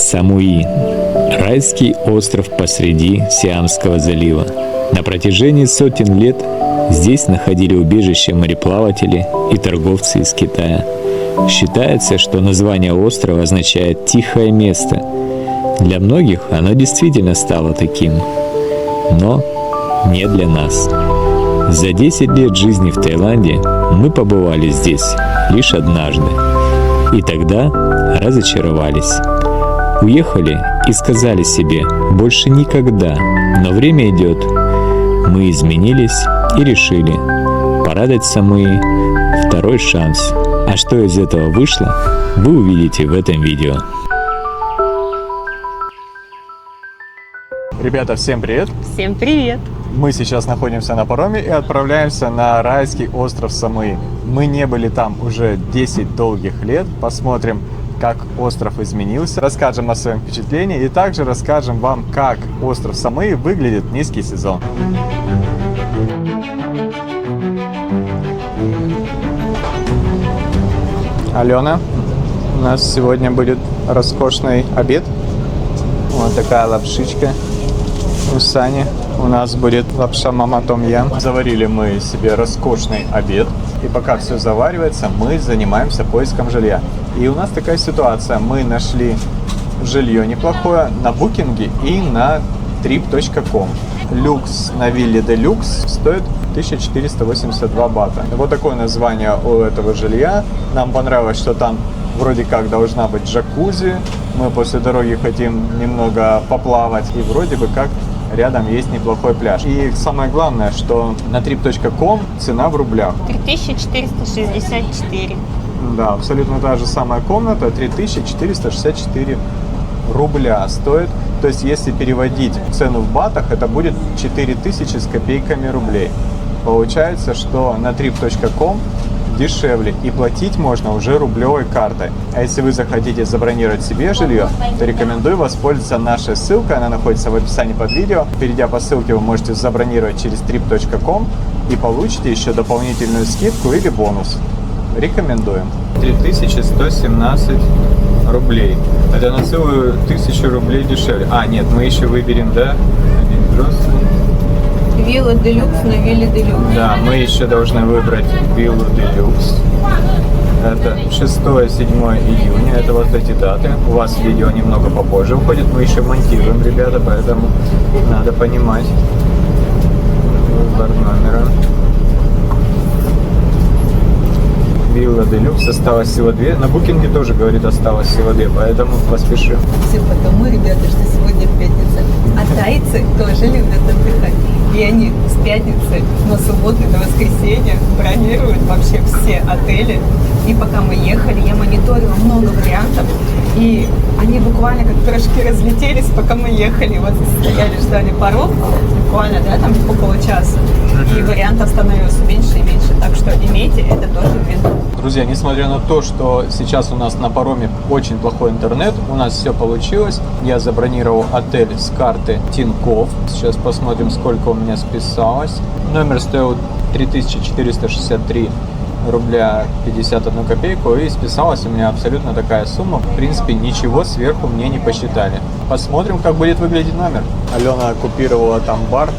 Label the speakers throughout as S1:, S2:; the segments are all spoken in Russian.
S1: Самуи – райский остров посреди Сиамского залива. На протяжении сотен лет здесь находили убежище мореплаватели и торговцы из Китая. Считается, что название острова означает «тихое место». Для многих оно действительно стало таким, но не для нас. За 10 лет жизни в Таиланде мы побывали здесь лишь однажды, и тогда разочаровались. Уехали и сказали себе «больше никогда», но время идет. Мы изменились и решили, пора дать Самуи второй шанс. А что из этого вышло, вы увидите в этом видео.
S2: Ребята, всем привет!
S3: Всем привет!
S2: Мы сейчас находимся на пароме и отправляемся на райский остров Самуи. Мы не были там уже 10 долгих лет. Посмотрим, как остров изменился, расскажем о своем впечатлении и также расскажем вам, как остров Самуи выглядит в низкий сезон. Алена, у нас сегодня будет роскошный обед. Вот такая лапшичка у Сани. У нас будет лапша мама том ям. Заварили мы себе роскошный обед. И пока все заваривается, мы занимаемся поиском жилья. И у нас такая ситуация. Мы нашли жилье неплохое на букинге и на trip.com. Люкс на вилле Делюкс стоит 1482 бата. Вот такое название у этого жилья. Нам понравилось, что там вроде как должна быть джакузи. Мы после дороги хотим немного поплавать. И вроде бы как рядом есть неплохой пляж. И самое главное, что на trip.com цена в рублях.
S3: 3464.
S2: Да, абсолютно та же самая комната. 3464 рубля стоит. То есть, если переводить цену в батах, это будет 4000 с копейками рублей. Получается, что на trip.com дешевле, и платить можно уже рублевой картой. А если вы захотите забронировать себе жилье, то рекомендую воспользоваться нашей ссылкой, она находится в описании под видео. Перейдя по ссылке, вы можете забронировать через trip.com и получите еще дополнительную скидку или бонус. Рекомендуем. 3117 рублей. Это на целую 1000 рублей дешевле. А, нет, мы еще выберем, да? Один просто.
S3: Вилла Делюкс на вилле Делюкс.
S2: Да, мы еще должны выбрать виллу Делюкс. Это 6-7 июня, это вот эти даты. У вас видео немного попозже уходит, мы еще монтируем, ребята, поэтому надо понимать выбор номера. Вилла Делюкс, осталось всего 2. На букинге тоже говорит, осталось всего 2, поэтому поспешим.
S4: Все потому, ребята, что сегодня пятница. А тайцы тоже любят отдыхать. И они с пятницы на субботу и на воскресенье бронируют вообще все отели. И пока мы ехали, я мониторила много вариантов. И они буквально как пирожки разлетелись, пока мы ехали. Вот стояли, ждали паром. Буквально, да, там около часа. И вариантов становилось меньше и меньше. Так что имейте это тоже в виду.
S2: Друзья, несмотря на то, что сейчас у нас на пароме очень плохой интернет, у нас все получилось. Я забронировал отель с карты Тинькофф. Сейчас посмотрим, сколько у меня списалось. Номер стоил 3463 рубля 51 копейку, и списалась у меня абсолютно такая сумма. В принципе, ничего сверху мне не посчитали. Посмотрим, как будет выглядеть номер. Алена оккупировала там бар.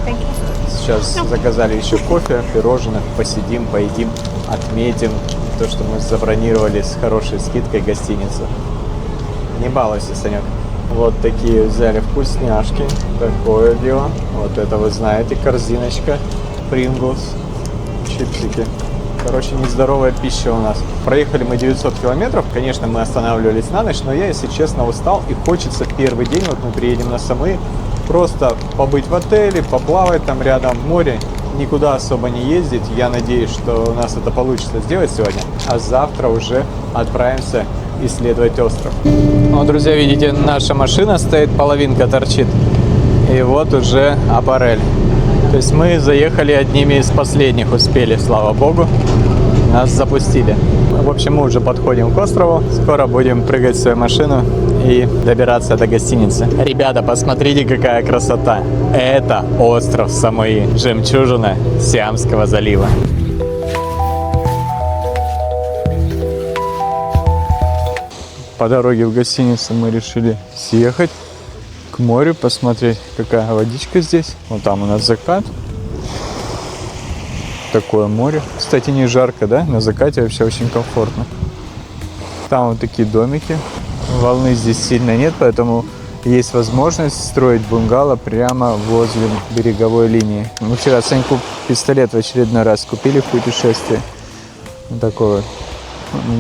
S2: Сейчас заказали еще кофе, пирожных, посидим, поедим, отметим то, что мы забронировали с хорошей скидкой гостиницу. Не балуйся, Санек. Вот такие взяли вкусняшки. Такое дело. Вот это вы знаете, корзиночка. Принглс, чипсики. Короче, нездоровая пища у нас. Проехали мы 900 километров. Конечно, мы останавливались на ночь, но я, если честно, устал. И хочется первый день, вот мы приедем на Самуи, просто побыть в отеле, поплавать там рядом в море. Никуда особо не ездить. Я надеюсь, что у нас это получится сделать сегодня. А завтра уже отправимся исследовать остров. Вот, друзья, видите, наша машина стоит, половинка торчит. И вот уже аппарель. То есть мы заехали одними из последних, успели, слава богу. Нас запустили. В общем, мы уже подходим к острову. Скоро будем прыгать в свою машину и добираться до гостиницы. Ребята, посмотрите, какая красота. Это остров Самуи, жемчужина Сиамского залива. по дороге в гостиницу мы решили съехать к морю, посмотреть, какая водичка здесь. Вот там у нас закат. Такое море. Кстати, не жарко, да? На закате вообще очень комфортно. Там вот такие домики. Волны здесь сильно нет, поэтому есть возможность строить бунгало прямо возле береговой линии. Мы вчера Саньку пистолет в очередной раз купили в путешествии. Вот такой вот.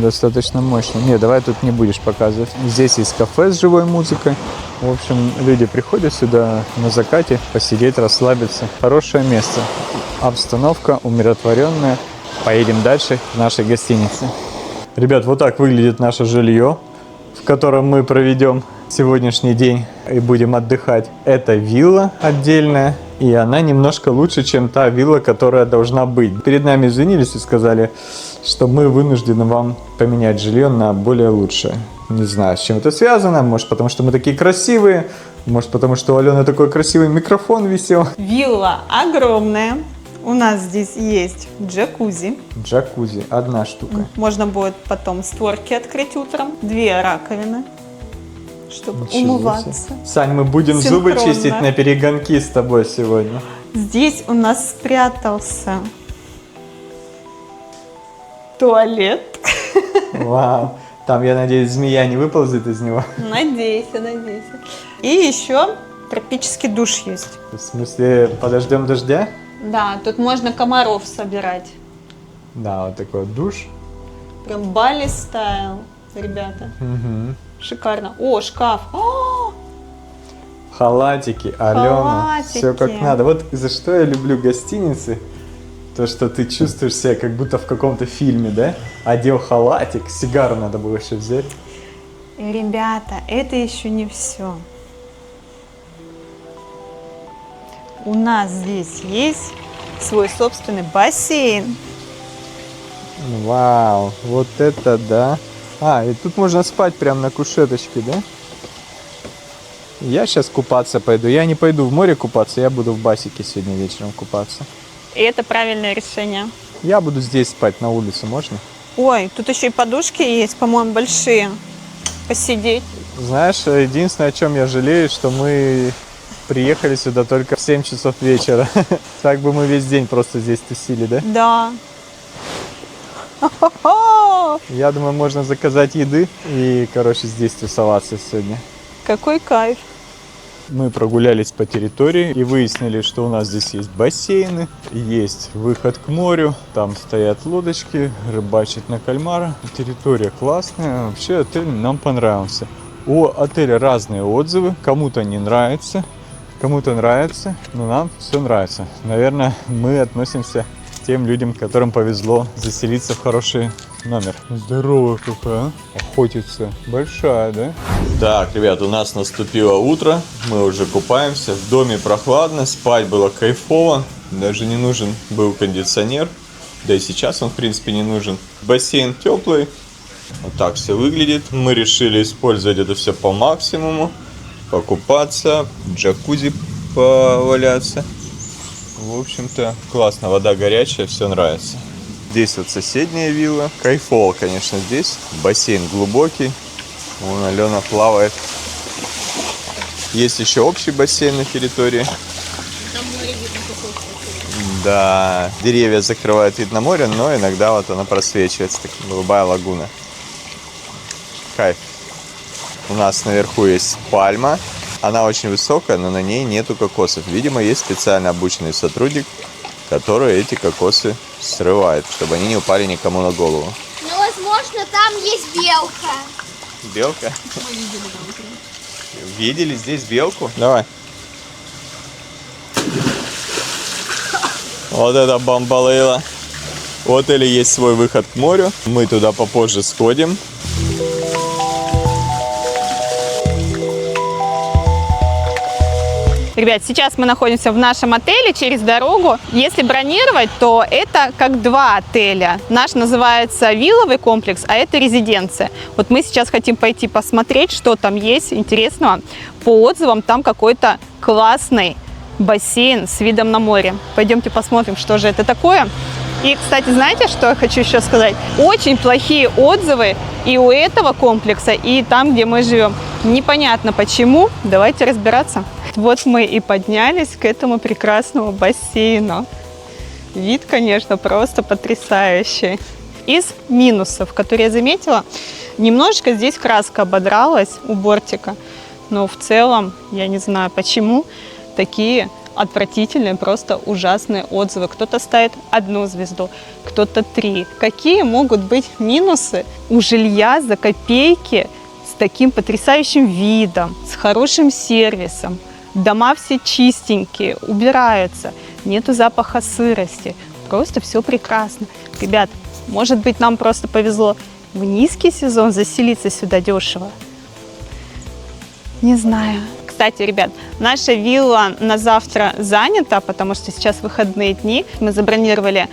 S2: Достаточно мощный. Не, давай тут не будешь показывать. Здесь есть кафе с живой музыкой. В общем, люди приходят сюда на закате посидеть, расслабиться. Хорошее место. Обстановка умиротворенная. Поедем дальше в нашей гостинице. Ребят, вот так выглядит наше жилье, в котором мы проведем сегодняшний день и будем отдыхать. Это вилла отдельная, и она немножко лучше, чем та вилла, которая должна быть. Перед нами извинились и сказали, что мы вынуждены вам поменять жилье на более лучшее. Не знаю, с чем это связано. Может, потому что мы такие красивые. Может, потому что у Алены такой красивый микрофон висел.
S4: Вилла огромная. У нас здесь есть джакузи.
S2: Джакузи, одна штука.
S4: Можно будет потом створки открыть утром. 2 раковины, чтобы
S2: Ничего
S4: умываться.
S2: себе. Сань, мы будем зубы
S4: Синхронно.
S2: чистить на перегонки с тобой сегодня.
S4: Здесь у нас спрятался туалет.
S2: Вау. Там, я надеюсь, змея не выползет из него.
S4: Надейся, надейся. И еще тропический душ есть.
S2: В смысле, подождем дождя?
S4: Да, тут можно комаров собирать.
S2: Да, вот такой вот душ.
S4: Прям Бали стайл, ребята.
S2: Угу.
S4: Шикарно. О, шкаф. О,
S2: Халатики, Алена.
S4: Халатики.
S2: Все как надо. Вот за что я люблю гостиницы. То, что ты чувствуешь себя как будто в каком-то фильме, да? Одел халатик, сигару надо было еще взять.
S4: ребята, это еще не все. У нас здесь есть свой собственный бассейн.
S2: Вау, вот это да. А, и тут можно спать прямо на кушеточке, да? Я сейчас купаться пойду. Я не пойду в море купаться, я буду в басике сегодня вечером купаться.
S4: И это правильное решение.
S2: Я буду здесь спать на улице, можно?
S4: Ой, тут еще и подушки есть, по-моему, большие. Посидеть.
S2: Знаешь, единственное, о чем я жалею, что мы приехали сюда только в 7 часов вечера. Так бы мы весь день просто здесь тусили, да?
S4: Да.
S2: Я думаю, можно заказать еды и, короче, здесь тусоваться сегодня.
S4: Какой кайф.
S2: Мы прогулялись по территории и выяснили, что у нас здесь есть бассейны, есть выход к морю, там стоят лодочки, рыбачить на кальмара. Территория классная, вообще отель нам понравился. У отеля разные отзывы, кому-то не нравится, кому-то нравится, но нам все нравится. Наверное, мы относимся к тем людям, которым повезло заселиться в хороший номер. Здорово какая, охотится. Большая, да? Так, ребят, у нас наступило утро, мы уже купаемся, в доме прохладно, спать было кайфово, даже не нужен был кондиционер, да и сейчас он в принципе не нужен. Бассейн теплый, вот так все выглядит, мы решили использовать это все по максимуму, покупаться, в джакузи поваляться. В общем-то, классно, вода горячая, все нравится. Здесь вот соседняя вилла, кайфово, конечно, здесь, бассейн глубокий. Вон Алена плавает. Есть еще общий бассейн на территории.
S4: Там море видно какое-то.
S2: Да, деревья закрывают вид на море, но иногда вот оно просвечивается, такая голубая лагуна. Кайф. У нас наверху есть пальма. Она очень высокая, но на ней нету кокосов. Видимо, есть специально обученный сотрудник, который эти кокосы срывает, чтобы они не упали никому на голову.
S5: Ну, возможно, там есть белка.
S2: Белка? Видели здесь белку? Давай. Вот это бомбалейла. У отеля есть свой выход к морю. Мы туда попозже сходим.
S4: Ребят, сейчас мы находимся в нашем отеле через дорогу. Если бронировать, то это как 2 отеля. Наш называется вилловый комплекс, а это резиденция. Вот мы сейчас хотим пойти посмотреть, что там есть интересного. По отзывам, там какой-то классный бассейн с видом на море. Пойдемте посмотрим, что же это такое. И, кстати, знаете, что я хочу еще сказать? Очень плохие отзывы и у этого комплекса, и там, где мы живем. Непонятно почему. Давайте разбираться. Вот мы и поднялись к этому прекрасному бассейну. Вид, конечно, просто потрясающий. Из минусов, которые я заметила, немножечко здесь краска ободралась у бортика. Но в целом, я не знаю почему, такие отвратительные, просто ужасные отзывы. Кто-то ставит 1 звезду, кто-то 3. Какие могут быть минусы у жилья за копейки с таким потрясающим видом, с хорошим сервисом? Дома все чистенькие, убираются, нету запаха сырости. Просто все прекрасно. Ребят, может быть, нам просто повезло в низкий сезон заселиться сюда дешево? Не знаю. Кстати, ребят, наша вилла на завтра занята, потому что сейчас выходные дни. Мы забронировали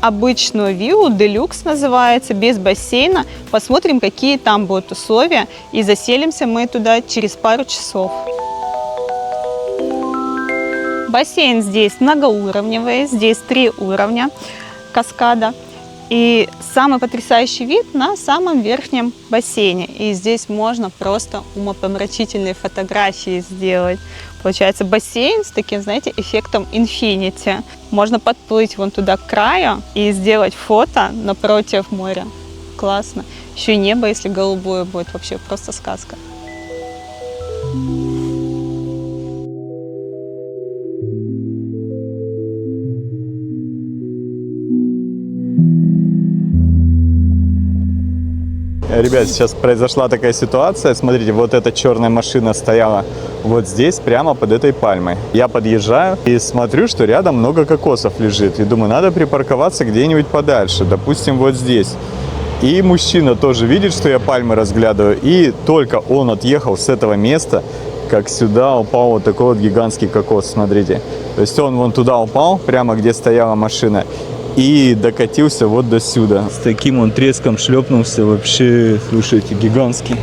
S4: обычную виллу, делюкс называется, без бассейна. Посмотрим, какие там будут условия, и заселимся мы туда через пару часов. Бассейн здесь многоуровневый, здесь 3 уровня каскада. И самый потрясающий вид на самом верхнем бассейне. И здесь можно просто умопомрачительные фотографии сделать. Получается бассейн с таким, знаете, эффектом инфинити. Можно подплыть вон туда к краю и сделать фото напротив моря. Классно. Еще и небо, если голубое будет, вообще просто сказка.
S2: Ребят, сейчас произошла такая ситуация. Смотрите, вот эта черная машина стояла вот здесь, прямо под этой пальмой. Я подъезжаю и смотрю, что рядом много кокосов лежит. И думаю, надо припарковаться где-нибудь подальше, допустим, вот здесь. И мужчина тоже видит, что я пальмы разглядываю. И только он отъехал с этого места, как сюда упал вот такой вот гигантский кокос, смотрите. То есть он вон туда упал, прямо где стояла машина. И докатился вот до сюда. С таким он треском шлепнулся, вообще, слушайте, гигантский.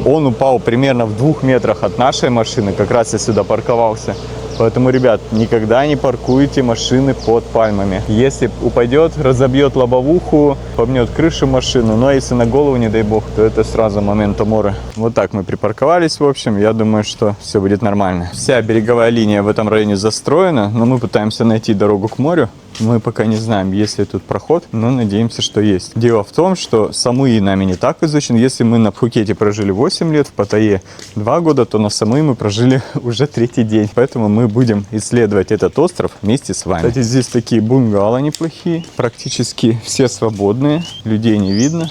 S2: Он упал примерно в 2 метрах от нашей машины, как раз я сюда парковался. Поэтому, ребят, никогда не паркуйте машины под пальмами. Если упадет, разобьет лобовуху, помнет крышу машину, но если на голову, не дай бог, то это сразу момент мора. Вот так мы припарковались, в общем, я думаю, что все будет нормально. Вся береговая линия в этом районе застроена, но мы пытаемся найти дорогу к морю. Мы пока не знаем, есть ли тут проход, но надеемся, что есть. Дело в том, что Самуи нами не так изучен. Если мы на Пхукете прожили 8 лет, в Паттайе 2 года, то на Самуи мы прожили уже 3-й день. Поэтому мы будем исследовать этот остров вместе с вами. Кстати, здесь такие бунгало неплохие. Практически все свободные, людей не видно.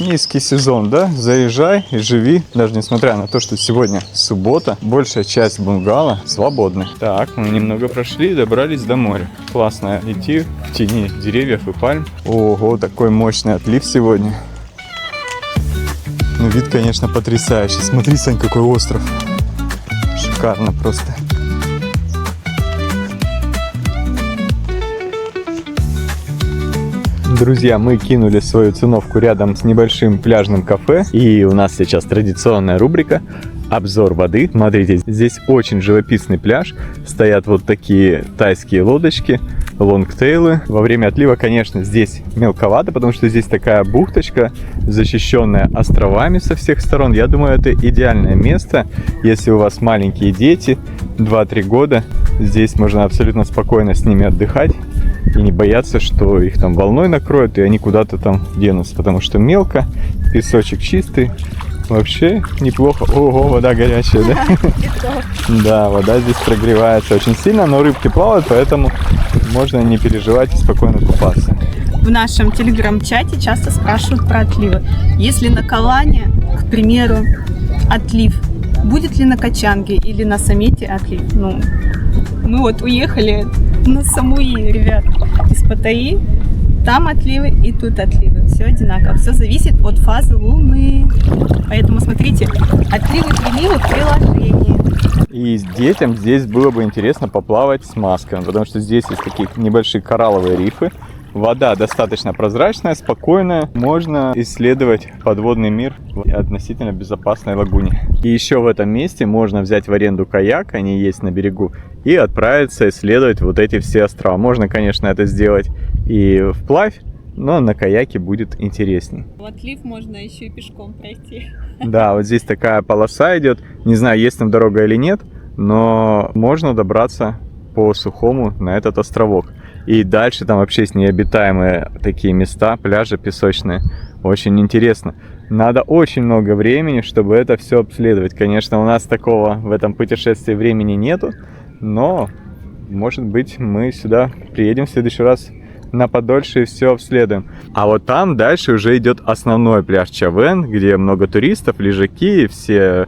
S2: Низкий сезон, да? Заезжай и живи. Даже несмотря на то, что сегодня суббота, большая часть бунгало свободны. Так, мы немного прошли и добрались до моря. Классно идти в тени деревьев и пальм. Ого, такой мощный отлив сегодня. Ну, вид, конечно, потрясающий. Смотри, Сань, какой остров. Шикарно просто. Друзья, мы кинули свою циновку рядом с небольшим пляжным кафе. И у нас сейчас традиционная рубрика «Обзор воды». Смотрите, здесь очень живописный пляж. Стоят вот такие тайские лодочки, лонгтейлы. Во время отлива, конечно, здесь мелковато, потому что здесь такая бухточка, защищенная островами со всех сторон. Я думаю, это идеальное место, если у вас маленькие дети, 2-3 года. Здесь можно абсолютно спокойно с ними отдыхать и не бояться, что их там волной накроют и они куда-то там денутся, потому что мелко, песочек чистый. Вообще неплохо. Ого, вода горячая, да? Да, вода здесь прогревается очень сильно, но рыбки плавают, поэтому можно не переживать и спокойно купаться.
S4: В нашем телеграм-чате часто спрашивают про отливы. Если на Калане, к примеру, отлив, будет ли на Качанге или на Самете отлив? Ну, мы вот уехали на Самуи, ребят, из Паттайи. Там отливы и тут отливы. Все одинаково. Все зависит от фазы Луны. Поэтому смотрите, отливы, приливы в приложении.
S2: И детям здесь было бы интересно поплавать с масками, потому что здесь есть такие небольшие коралловые рифы. Вода достаточно прозрачная, спокойная. Можно исследовать подводный мир в относительно безопасной лагуне. И еще в этом месте можно взять в аренду каяк, они есть на берегу, и отправиться исследовать вот эти все острова. Можно, конечно, это сделать и вплавь, но на каяке будет интересней.
S4: В отлив можно еще и пешком пройти.
S2: Да, вот здесь такая полоса идет. Не знаю, есть там дорога или нет, но можно добраться по сухому на этот островок. И дальше там вообще есть необитаемые такие места, пляжи песочные. Очень интересно. Надо очень много времени, чтобы это все обследовать. Конечно, у нас такого в этом путешествии времени нету, но, может быть, мы сюда приедем в следующий раз на подольше и все обследуем. А вот там дальше уже идет основной пляж Чавен, где много туристов, лежаки, все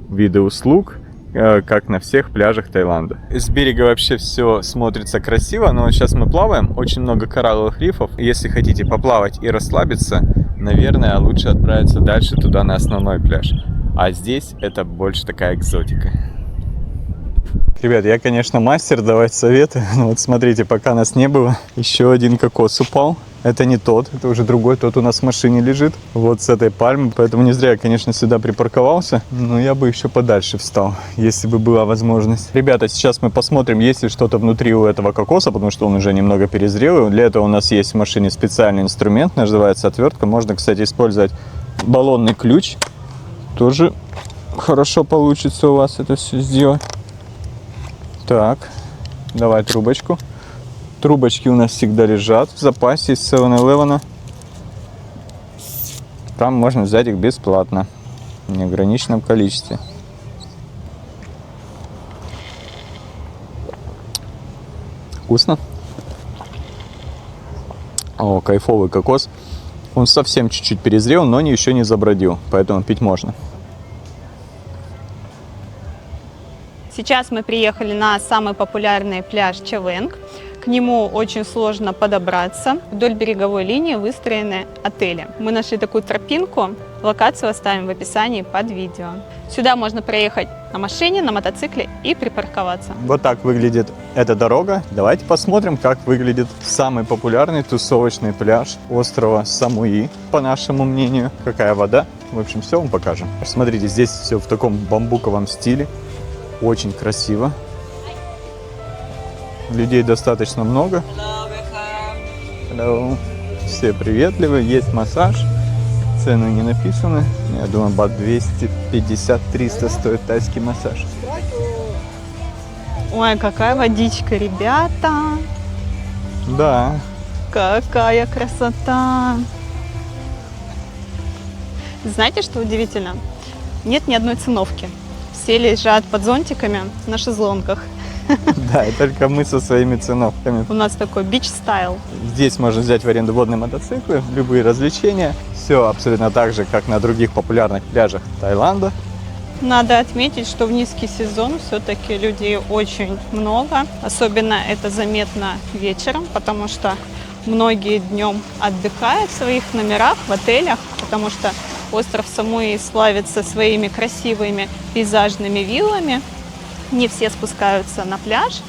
S2: виды услуг, как на всех пляжах Таиланда. С берега вообще все смотрится красиво, но сейчас мы плаваем, очень много коралловых рифов. Если хотите поплавать и расслабиться, наверное, лучше отправиться дальше туда на основной пляж. А здесь это больше такая экзотика. Ребят, я, конечно, мастер давать советы, но вот смотрите, пока нас не было, еще один кокос упал. Это не тот, это уже другой, тот у нас в машине лежит, вот с этой пальмы, поэтому не зря я, конечно, сюда припарковался, но я бы еще подальше встал, если бы была возможность. Ребята, сейчас мы посмотрим, есть ли что-то внутри у этого кокоса, потому что он уже немного перезрел, для этого у нас есть в машине специальный инструмент, называется отвертка, можно, кстати, использовать баллонный ключ, тоже хорошо получится у вас это все сделать. Так, давай трубочку. Трубочки у нас всегда лежат в запасе из 7-Eleven. Там можно взять их бесплатно, в неограниченном количестве. Вкусно. О, кайфовый кокос. Он совсем чуть-чуть перезрел, но еще не забродил, поэтому пить можно.
S4: Сейчас мы приехали на самый популярный пляж Чавенг. К нему очень сложно подобраться. Вдоль береговой линии выстроены отели. Мы нашли такую тропинку. Локацию оставим в описании под видео. Сюда можно проехать на машине, на мотоцикле и припарковаться.
S2: Вот так выглядит эта дорога. Давайте посмотрим, как выглядит самый популярный тусовочный пляж острова Самуи, по нашему мнению. Какая вода. В общем, все вам покажем. Смотрите, здесь все в таком бамбуковом стиле. Очень красиво. Людей достаточно много. Hello. Все приветливы. Есть массаж. Цены не написаны. Я думаю, бат 250-300 стоит тайский массаж.
S4: Ой, какая водичка, ребята.
S2: Да.
S4: Какая красота. Знаете, что удивительно? Нет ни одной циновки. Все лежат под зонтиками на шезлонгах.
S2: Да, и только мы со своими циновками.
S4: У нас такой бич-стайл.
S2: Здесь можно взять в аренду водные мотоциклы, любые развлечения. Все абсолютно так же, как на других популярных пляжах Таиланда.
S4: Надо отметить, что в низкий сезон все-таки людей очень много. Особенно это заметно вечером, потому что многие днем отдыхают в своих номерах, в отелях, потому что остров Самуи славится своими красивыми пейзажными виллами. Не все спускаются на пляж,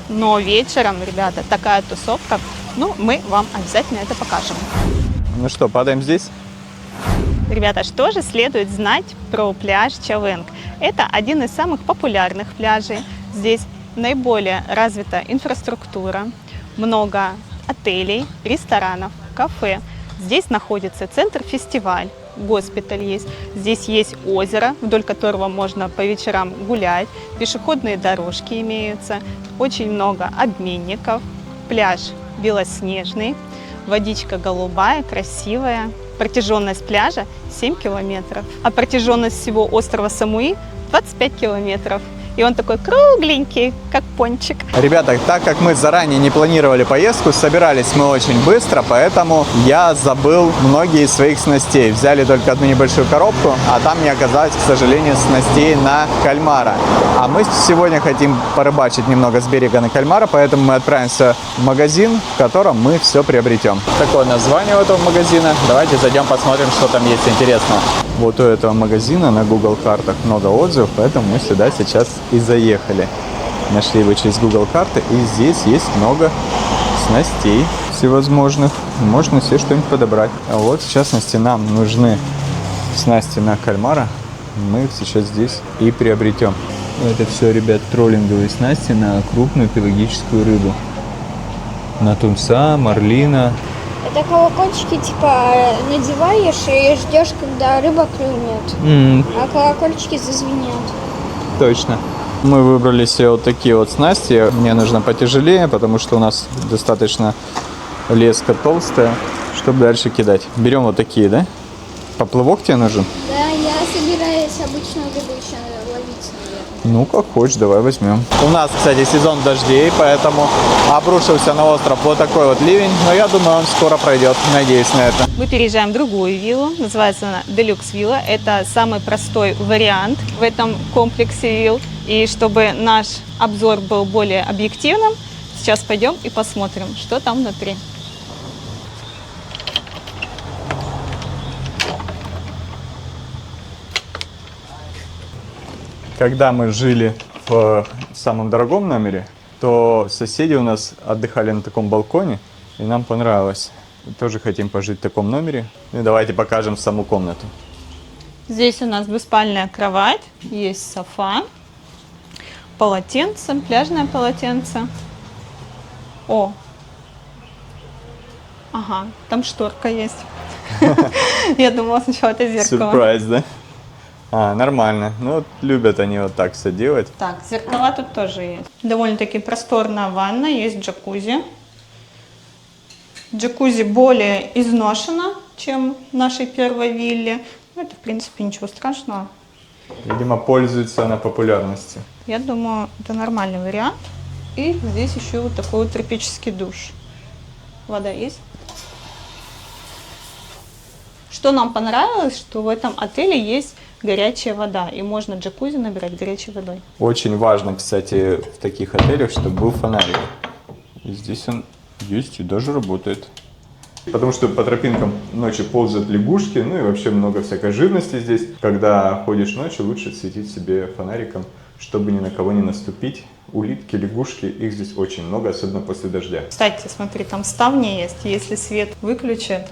S4: но вечером, ребята, такая тусовка. Ну, мы вам обязательно это покажем.
S2: Ну что, падаем здесь?
S4: Ребята, что же следует знать про пляж Чавенг? Это один из самых популярных пляжей. Здесь наиболее развита инфраструктура, много отелей, ресторанов, кафе. Здесь находится центр-фестиваль, госпиталь есть. Здесь есть озеро, вдоль которого можно по вечерам гулять. Пешеходные дорожки имеются. Очень много обменников. Пляж белоснежный. Водичка голубая, красивая. Протяженность пляжа 7 километров. А протяженность всего острова Самуи 25 километров. И он такой кругленький, как пончик.
S2: Ребята, так как мы заранее не планировали поездку, собирались мы очень быстро, поэтому я забыл многие из своих снастей. Взяли только одну небольшую коробку, а там не оказалось, к сожалению, снастей на кальмара. А мы сегодня хотим порыбачить немного с берега на кальмара, поэтому мы отправимся в магазин, в котором мы все приобретем. Такое название у этого магазина. Давайте зайдем, посмотрим, что там есть интересного. Вот у этого магазина на Google картах много отзывов, поэтому мы сюда сейчас и заехали. Нашли его через Google карты, и здесь есть много снастей. всевозможных. Можно себе что-нибудь подобрать. А вот, в частности, нам нужны снасти на кальмара. Мы их сейчас здесь и приобретем. Это все, ребят, троллинговые снасти на крупную пелагическую рыбу. На тунца, марлина.
S5: Это колокольчики, типа, надеваешь и ждешь, когда рыба клюнет. А колокольчики зазвенят.
S2: Точно. Мы выбрали себе вот такие вот снасти. Мне нужно потяжелее, потому что у нас достаточно леска толстая, чтобы дальше кидать. Берем вот такие, да? Поплавок тебе нужен?
S5: Да, я собираюсь обычную рыбу еще ловить, наверное.
S2: Ну, как хочешь, давай возьмем. У нас, кстати, сезон дождей, поэтому обрушился на остров вот такой вот ливень. Но я думаю, он скоро пройдет. Надеюсь на это.
S4: Мы переезжаем в другую виллу, называется она Deluxe Villa. Это самый простой вариант в этом комплексе вилл. И чтобы наш обзор был более объективным, сейчас пойдем и посмотрим, что там внутри.
S2: Когда мы жили в самом дорогом номере, то соседи у нас отдыхали на таком балконе, и нам понравилось. Тоже хотим пожить в таком номере. И давайте покажем саму комнату.
S4: Здесь у нас двуспальная кровать, есть софа, полотенце, пляжное полотенце. О! Ага, там шторка есть. Я думала сначала это зеркало.
S2: Сюрприз, да? Нормально. Ну, вот любят они вот так все делать.
S4: Так, зеркала тут тоже есть. Довольно-таки просторная ванна, есть джакузи. Джакузи более изношена, чем в нашей первой вилле. Ну, это, в принципе, ничего страшного.
S2: Видимо, пользуется она популярностью.
S4: Я думаю, это нормальный вариант. И здесь еще вот такой вот тропический душ. Вода есть. Что нам понравилось, что в этом отеле есть горячая вода, и можно джакузи набирать горячей водой.
S2: Очень важно, кстати, в таких отелях, чтобы был фонарик. И здесь он есть и даже работает. Потому что по тропинкам ночью ползают лягушки, ну и вообще много всякой живности здесь. Когда ходишь ночью, лучше светить себе фонариком, чтобы ни на кого не наступить. Улитки, лягушки, их здесь очень много, особенно после дождя.
S4: Кстати, смотри, там ставни есть. Если свет выключат,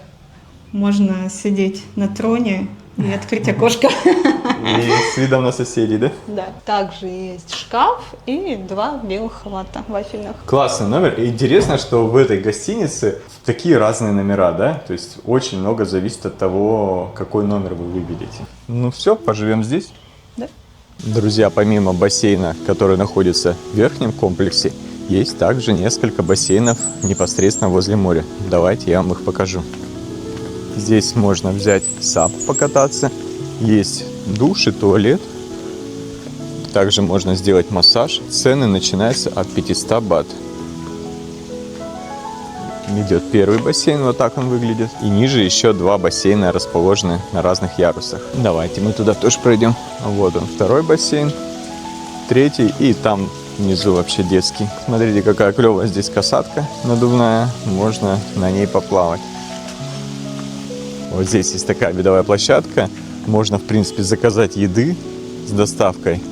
S4: можно сидеть на троне и открыть окошко.
S2: И с видом на соседей, да?
S4: Да. Также есть шкаф и 2 белых халата вафельных.
S2: Классный номер. И интересно, что в этой гостинице такие разные номера, да? То есть очень много зависит от того, какой номер вы выберете. Ну все, поживем здесь.
S4: Да.
S2: Друзья, помимо бассейна, который находится в верхнем комплексе, есть также несколько бассейнов непосредственно возле моря. Давайте я вам их покажу. Здесь можно взять сап, покататься. Есть душ и туалет. Также можно сделать массаж. Цены начинаются от 500 бат. Идет первый бассейн, вот так он выглядит. И ниже еще 2 бассейна расположены на разных ярусах. Давайте мы туда тоже пройдем. Вот он, второй бассейн. Третий и там внизу вообще детский. Смотрите, какая клевая здесь касатка надувная. Можно на ней поплавать. Вот здесь есть такая видовая площадка. Можно, в принципе, заказать еды с доставкой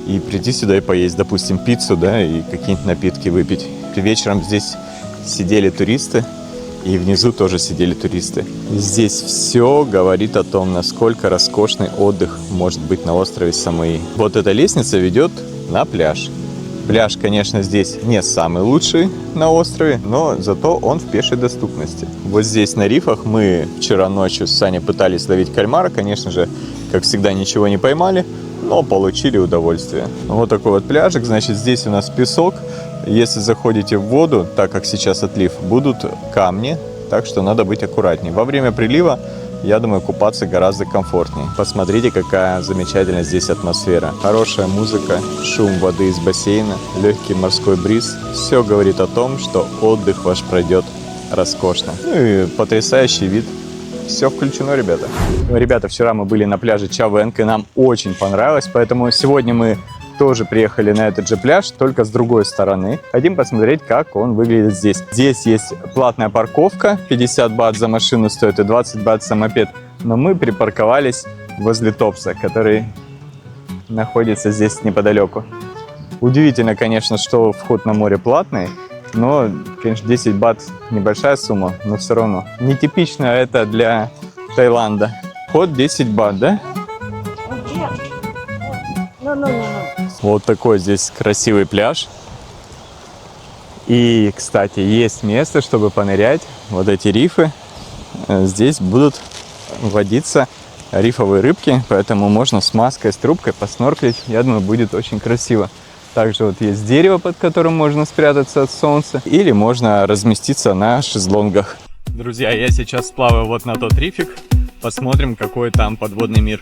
S2: и прийти сюда и поесть, допустим, пиццу, да, и какие-нибудь напитки выпить. Вечером здесь сидели туристы, и внизу тоже сидели туристы. Здесь все говорит о том, насколько роскошный отдых может быть на острове Самуи. Вот эта лестница ведет на пляж. Пляж, конечно, здесь не самый лучший на острове, но зато он в пешей доступности. Вот здесь на рифах мы вчера ночью с Саней пытались ловить кальмара. Конечно же, как всегда, ничего не поймали, но получили удовольствие. Вот такой вот пляжик. Значит, здесь у нас песок. Если заходите в воду, так как сейчас отлив, будут камни, так что надо быть аккуратнее. Во время прилива, я думаю, купаться гораздо комфортнее. Посмотрите, какая замечательная здесь атмосфера. Хорошая музыка, шум воды из бассейна, легкий морской бриз. Все говорит о том, что отдых ваш пройдет роскошно. Ну и потрясающий вид. Все включено, ребята. Ребята, вчера мы были на пляже Чавенг, и нам очень понравилось, поэтому сегодня мы тоже приехали на этот же пляж, только с другой стороны. Хотим посмотреть, как он выглядит здесь. Здесь есть платная парковка, 50 бат за машину стоит и 20 бат за мопед. Но мы припарковались возле Топса, который находится здесь неподалеку. Удивительно, конечно, что вход на море платный, Но, конечно, 10 бат небольшая сумма, но все равно. Нетипично это для Таиланда. Вход 10 бат, да? Вот такой здесь красивый пляж. И, кстати, есть место, чтобы понырять. Вот эти рифы. Здесь будут водиться рифовые рыбки, поэтому можно с маской, с трубкой поснорклить. Я думаю, будет очень красиво. Также вот есть дерево, под которым можно спрятаться от солнца. Или можно разместиться на шезлонгах. Друзья, я сейчас плаваю вот на тот рифик. Посмотрим, какой там подводный мир.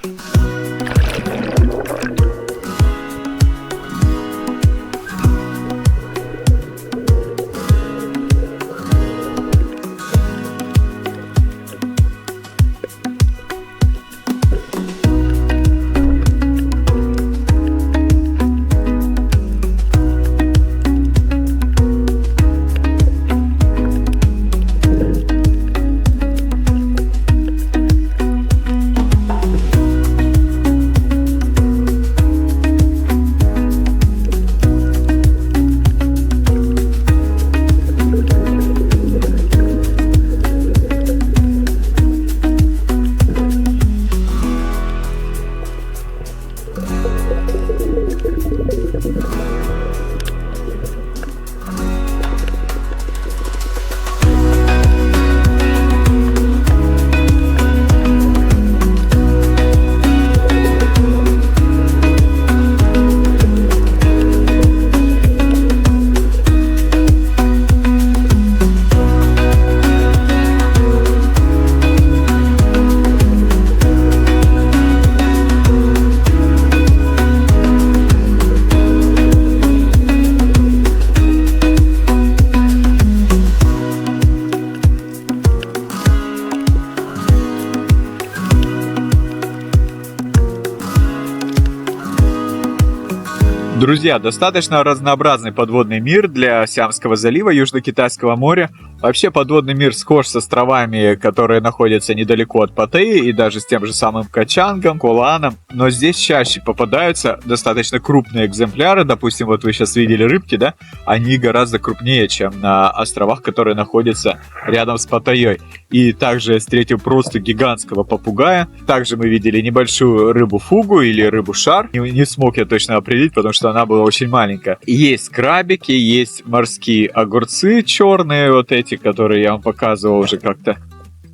S2: Друзья, достаточно разнообразный подводный мир для Сиамского залива, Южно-Китайского моря. Вообще подводный мир схож с островами, которые находятся недалеко от Паттайи и даже с тем же самым Качангом, Колааном. Но здесь чаще попадаются достаточно крупные экземпляры. Допустим, вот вы сейчас видели рыбки, да? Они гораздо крупнее, чем на островах, которые находятся рядом с Паттайей. И также я встретил просто гигантского попугая. Также мы видели небольшую рыбу-фугу или рыбу-шар. Не смог я точно определить, потому что она была очень маленькая. Есть крабики, есть морские огурцы черные, вот эти, которые я вам показывал уже как-то.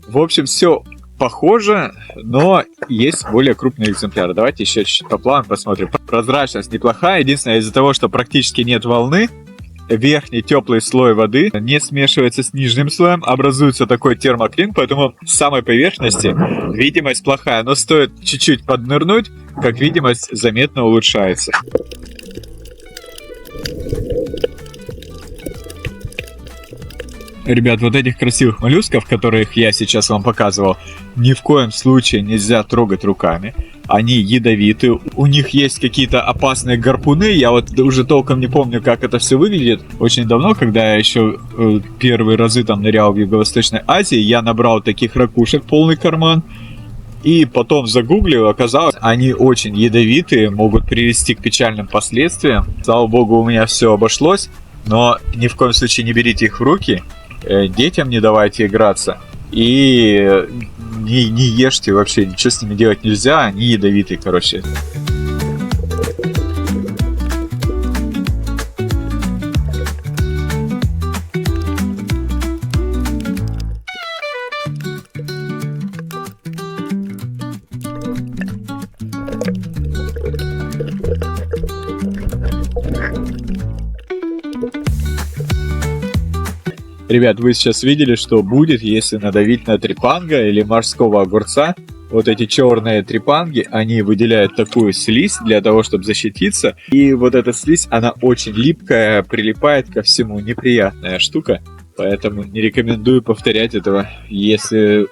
S2: В общем, все похоже, но есть более крупные экземпляры. Давайте еще чуть-чуть поплаваем, посмотрим. Прозрачность неплохая. Единственное, из-за того, что практически нет волны, верхний теплый слой воды не смешивается с нижним слоем, образуется такой термоклин, поэтому с самой поверхности видимость плохая, но стоит чуть-чуть поднырнуть, как видимость заметно улучшается. Ребят, вот этих красивых моллюсков, которых я сейчас вам показывал, ни в коем случае нельзя трогать руками. Они ядовиты, у них есть какие-то опасные гарпуны, я вот уже толком не помню, как это все выглядит. Очень давно, когда я еще первые разы там нырял в Юго-Восточной Азии, я набрал таких ракушек полный карман. И потом загуглил, оказалось, они очень ядовитые, могут привести к печальным последствиям. Слава богу, у меня все обошлось, но ни в коем случае не берите их в руки, детям не давайте играться и не ешьте вообще, ничего с ними делать нельзя, они ядовитые, короче. Ребят, вы сейчас видели, что будет, если надавить на трепанга или морского огурца. Вот эти черные трепанги, они выделяют такую слизь для того, чтобы защититься. И вот эта слизь, она очень липкая, прилипает ко всему, неприятная штука. Поэтому не рекомендую повторять этого. Если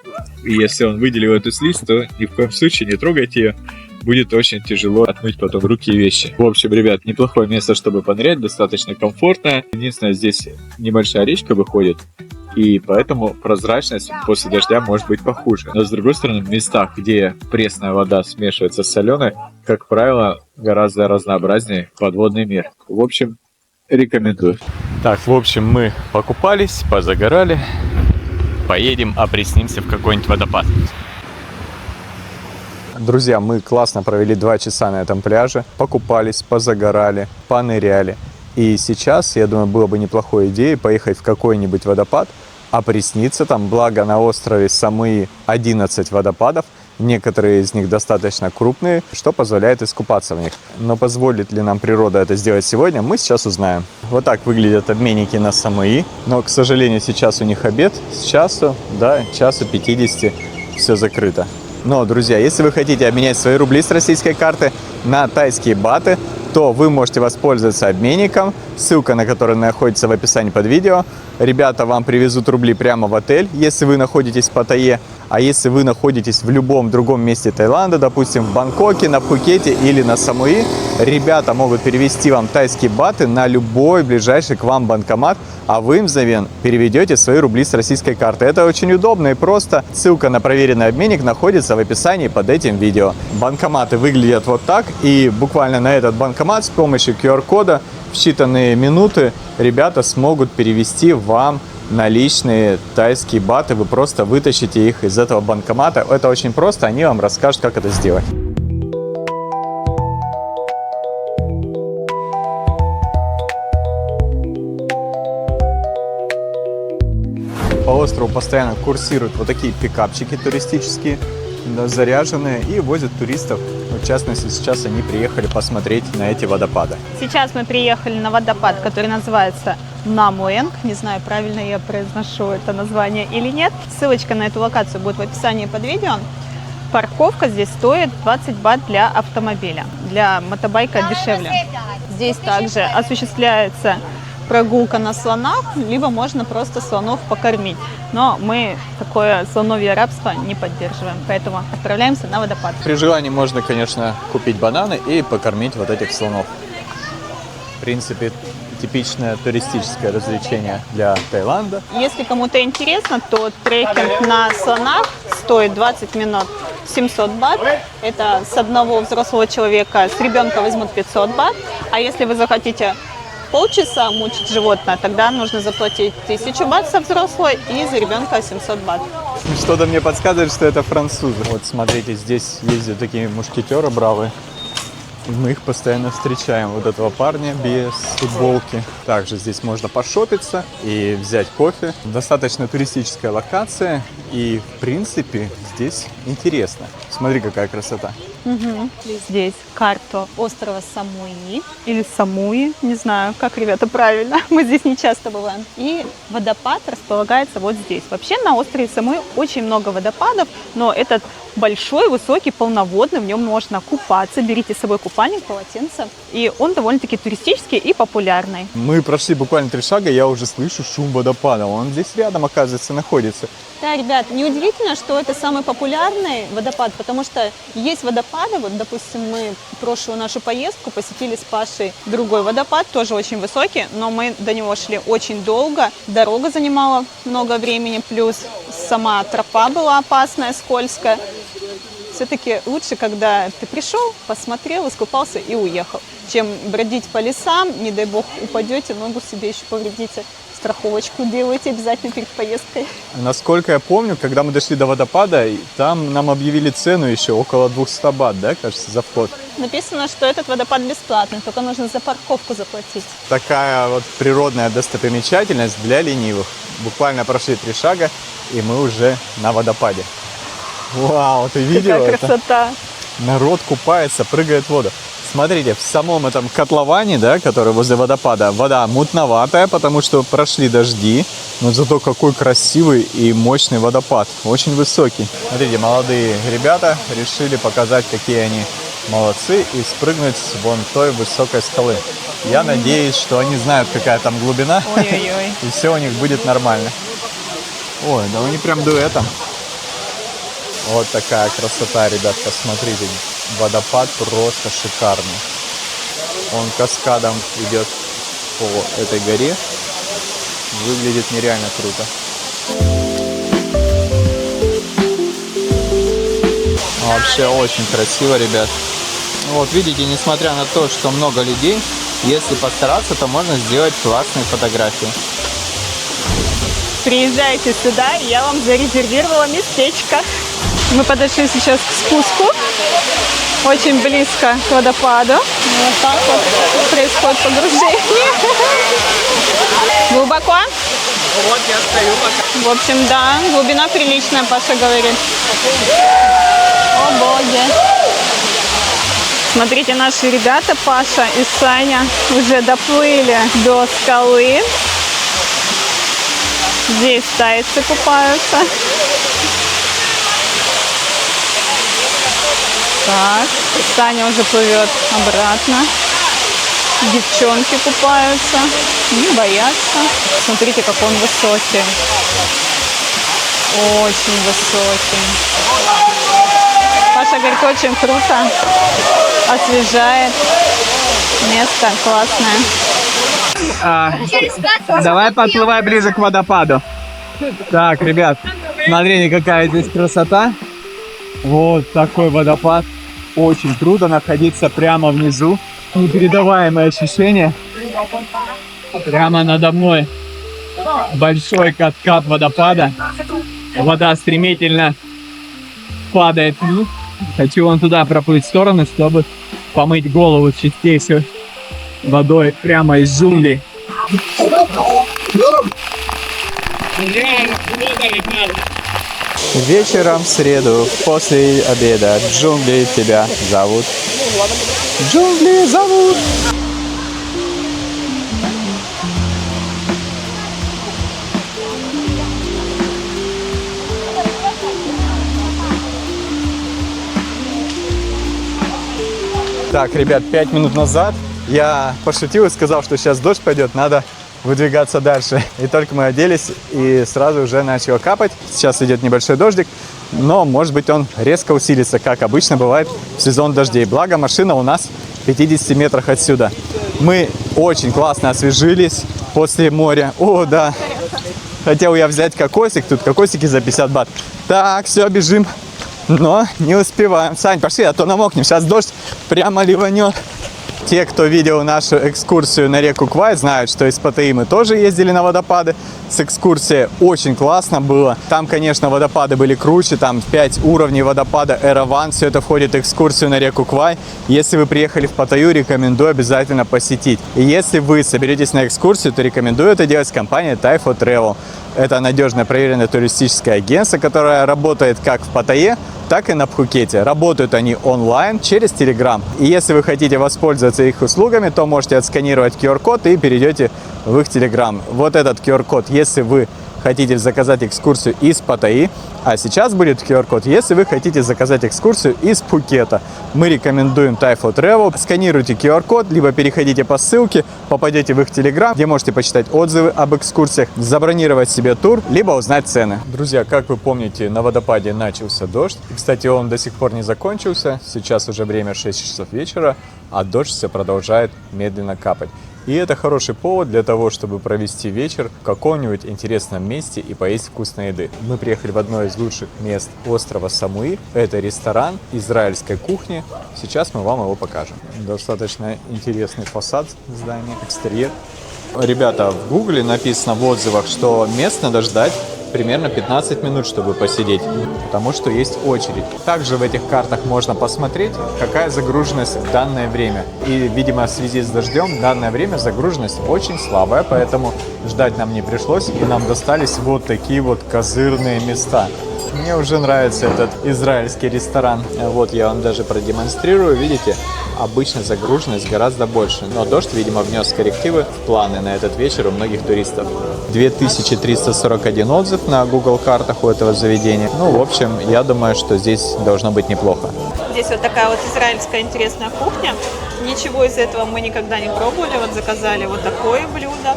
S2: он выделил эту слизь, то ни в коем случае не трогайте ее. Будет очень тяжело отмыть потом руки и вещи. В общем, ребят, неплохое место, чтобы понырять, достаточно комфортное. Единственное, здесь небольшая речка выходит, и поэтому прозрачность после дождя может быть похуже. Но с другой стороны, в местах, где пресная вода смешивается с соленой, как правило, гораздо разнообразнее подводный мир. В общем, рекомендую. Так, в общем, мы покупались, позагорали. Поедем, опреснимся в какой-нибудь водопад. Друзья, мы классно провели 2 часа на этом пляже. Покупались, позагорали, поныряли. И сейчас, я думаю, было бы неплохой идеей поехать в какой-нибудь водопад, опресниться там. Благо на острове Самуи 11 водопадов. Некоторые из них достаточно крупные, что позволяет искупаться в них. Но позволит ли нам природа это сделать сегодня, мы сейчас узнаем. Вот так выглядят обменники на Самуи. Но, к сожалению, сейчас у них обед с часу до часу 50 все закрыто. Но, друзья, если вы хотите обменять свои рубли с российской карты на тайские баты, то вы можете воспользоваться обменником, ссылка на который находится в описании под видео. Ребята вам привезут рубли прямо в отель, если вы находитесь в Паттайе. А если вы находитесь в любом другом месте Таиланда, допустим, в Бангкоке, на Пхукете или на Самуи, ребята могут перевести вам тайские баты на любой ближайший к вам банкомат, а вы им взамен переведете свои рубли с российской карты. Это очень удобно и просто. Ссылка на проверенный обменник находится в описании под этим видео. Банкоматы выглядят вот так, и буквально на этот банкомат с помощью QR-кода в считанные минуты ребята смогут перевести вам наличные тайские баты. Вы просто вытащите их из этого банкомата. Это очень просто, они вам расскажут, как это сделать. По острову постоянно курсируют вот такие пикапчики туристические, заряженные, и возят туристов. В частности, сейчас они приехали посмотреть на эти водопады.
S3: Сейчас мы приехали на водопад, который называется Намуэнг. Не знаю, правильно я произношу это название или нет. Ссылочка на эту локацию будет в описании под видео. Парковка здесь стоит 20 бат для автомобиля. Для мотобайка дешевле. Здесь также осуществляется прогулка на слонах, либо можно просто слонов покормить. Но мы такое слоновье рабство не поддерживаем, поэтому отправляемся на водопад.
S2: При желании можно, конечно, купить бананы и покормить вот этих слонов. В принципе, типичное туристическое развлечение для Таиланда.
S3: Если кому-то интересно, то трекинг на слонах стоит 20 минут 700 бат. Это с одного взрослого человека, с ребенка возьмут 500 бат. А если вы захотите полчаса мучить животное, тогда нужно заплатить 1000 бат со взрослой и за ребенка 700 бат.
S2: Что-то мне подсказывает, что это французы. Вот смотрите, здесь ездят такие мушкетеры бравые. Мы их постоянно встречаем. Вот этого парня без футболки. Также здесь можно пошопиться и взять кофе. Достаточно туристическая локация. И, в принципе, здесь интересно. Смотри, какая красота.
S3: Угу. Здесь карта острова Самуи или Самуи, не знаю, как, ребята, правильно. Мы здесь не часто бываем. И водопад располагается вот здесь. Вообще на острове Самуи очень много водопадов, но этот большой, высокий, полноводный, в нем можно купаться. Берите с собой купальник, полотенце. И он довольно-таки туристический и популярный.
S2: Мы прошли буквально 3 шага, я уже слышу шум водопада. Он здесь рядом, оказывается, находится.
S3: Да, ребят, неудивительно, что это самый популярный водопад, потому что есть водопады, вот, допустим, мы прошлую нашу поездку посетили с Пашей другой водопад, тоже очень высокий, но мы до него шли очень долго, дорога занимала много времени, плюс сама тропа была опасная, скользкая. Все-таки лучше, когда ты пришел, посмотрел, искупался и уехал, чем бродить по лесам, не дай бог упадете, ногу себе еще повредите. Страховочку делайте обязательно перед поездкой.
S2: Насколько я помню, когда мы дошли до водопада, там нам объявили цену еще около 200 бат, да, кажется, за вход.
S3: Написано, что этот водопад бесплатный, только нужно за парковку заплатить.
S2: Такая вот природная достопримечательность для ленивых. Буквально прошли 3 шага, и мы уже на водопаде. Вау, ты видела это?
S3: Какая красота!
S2: Народ купается, прыгает в воду. Смотрите, в самом этом котловане, да, который возле водопада, вода мутноватая, потому что прошли дожди, но зато какой красивый и мощный водопад, очень высокий. Смотрите, молодые ребята решили показать, какие они молодцы, и спрыгнуть с вон той высокой скалы. Я надеюсь, что они знают, какая там глубина,
S3: Ой-ой-ой.
S2: и все у них будет нормально. Ой, да они прям дуэтом. Вот такая красота, ребят, посмотрите. Водопад просто шикарный. Он каскадом идет по этой горе. Выглядит нереально круто. Вообще очень красиво, ребят. Вот видите, несмотря на то, что много людей, Если постараться, то можно сделать классные фотографии.
S3: Приезжайте сюда, и я вам зарезервировала местечко. Мы подошли сейчас к спуску, очень близко к водопаду. Вот так вот происходит погружение. Глубоко?
S2: Вот я стою пока.
S3: В общем, да, глубина приличная, Паша говорит. О боги. Смотрите, наши ребята, Паша и Саня, уже доплыли до скалы. Здесь тайцы купаются. Так, Саня уже плывет обратно. Девчонки купаются, не боятся. Смотрите, как он высокий. Очень высокий. Паша говорит, очень круто. Освежает. Место классное.
S2: Давай подплывай ближе к водопаду. Так, ребят, смотрите, какая здесь красота. Вот такой водопад. Очень круто находиться прямо внизу. Непередаваемое ощущение. Прямо надо мной большой каскад водопада. Вода стремительно падает вниз. Хочу вон туда проплыть в сторону, чтобы помыть голову чистейшей водой прямо из джунглей. Вечером в среду после обеда джунгли тебя зовут. Джунгли зовут. Так, ребят, 5 минут назад я пошутил и сказал, что сейчас дождь пойдет, надо выдвигаться дальше. И только мы оделись, и сразу уже начало капать. Сейчас идет небольшой дождик, но, может быть, он резко усилится, как обычно бывает в сезон дождей. Благо, машина у нас в 50 метрах отсюда. Мы очень классно освежились после моря. О, да. Хотел я взять кокосик, тут кокосики за 50 бат. Так, все, бежим. Но не успеваем. Сань, пошли, а то намокнем. Сейчас дождь прямо ливанет. Те, кто видел нашу экскурсию на реку Квай, знают, что из Паттайи мы тоже ездили на водопады. С экскурсией очень классно было. Там, конечно, водопады были круче. Там 5 уровней водопада Эраван. Все это входит в экскурсию на реку Квай. Если вы приехали в Паттайю, рекомендую обязательно посетить. И если вы соберетесь на экскурсию, то рекомендую это делать с компанией Thai for Travel. Это надежное, проверенное туристическое агентство, которое работает как в Паттайе, так и на Пхукете. Работают они онлайн через Telegram. И если вы хотите воспользоваться их услугами, то можете отсканировать QR-код и перейдете в их Telegram. Вот этот QR-код, если вы хотите заказать экскурсию из Паттайи, а сейчас будет QR-код, если вы хотите заказать экскурсию из Пхукета. Мы рекомендуем Thai for Travel. Сканируйте QR-код, либо переходите по ссылке, попадете в их Telegram, где можете почитать отзывы об экскурсиях, забронировать себе тур, либо узнать цены. Друзья, как вы помните, на водопаде начался дождь. И, кстати, он до сих пор не закончился. Сейчас уже время 6 часов вечера, а дождь все продолжает медленно капать. И это хороший повод для того, чтобы провести вечер в каком-нибудь интересном месте и поесть вкусной еды. Мы приехали в одно из лучших мест острова Самуи. Это ресторан израильской кухни. Сейчас мы вам его покажем. Достаточно интересный фасад здания, экстерьер. Ребята, в Гугле написано в отзывах, что мест надо ждать примерно 15 минут, чтобы посидеть, потому что есть очередь. Также в этих картах можно посмотреть, какая загруженность в данное время. И, видимо, в связи с дождем, в данное время загруженность очень слабая, поэтому ждать нам не пришлось, и нам достались вот такие вот козырные места. Мне уже нравится этот израильский ресторан. Вот я вам даже продемонстрирую. Видите, обычно загруженность гораздо больше. Но дождь, видимо, внес коррективы в планы на этот вечер у многих туристов. 2341 отзыв на Google картах у этого заведения. Ну, в общем, я думаю, что здесь должно быть неплохо.
S3: Здесь вот такая вот израильская интересная кухня. Ничего из этого мы никогда не пробовали. Вот заказали вот такое блюдо.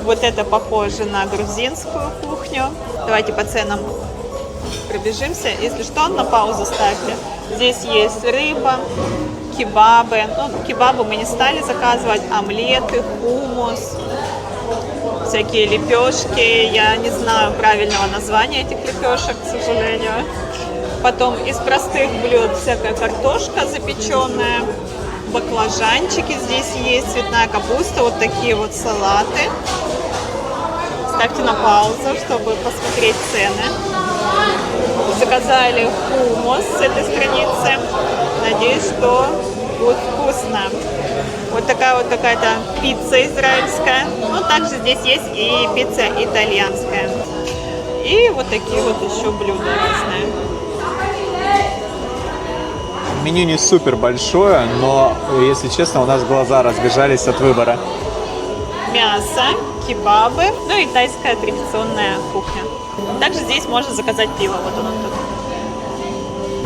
S3: Вот это похоже на грузинскую кухню. Давайте по ценам пробежимся. Если что, на паузу ставьте. Здесь есть рыба, кебабы. Ну, кебабы мы не стали заказывать. Омлеты, хумус, всякие лепешки. Я не знаю правильного названия этих лепешек, к сожалению. Потом из простых блюд всякая картошка запеченная, баклажанчики здесь есть, цветная капуста, вот такие вот салаты. Ставьте на паузу, чтобы посмотреть цены. Заказали хумус с этой страницы. Надеюсь, что будет вкусно. Вот такая вот какая-то пицца израильская. Но также здесь есть и пицца итальянская. И вот такие вот еще блюда разные.
S2: Меню не супер большое, но, если честно, у нас глаза разбежались от выбора.
S3: Мясо, кебабы, ну и тайская традиционная кухня. Также здесь можно заказать пиво. Вот оно тут.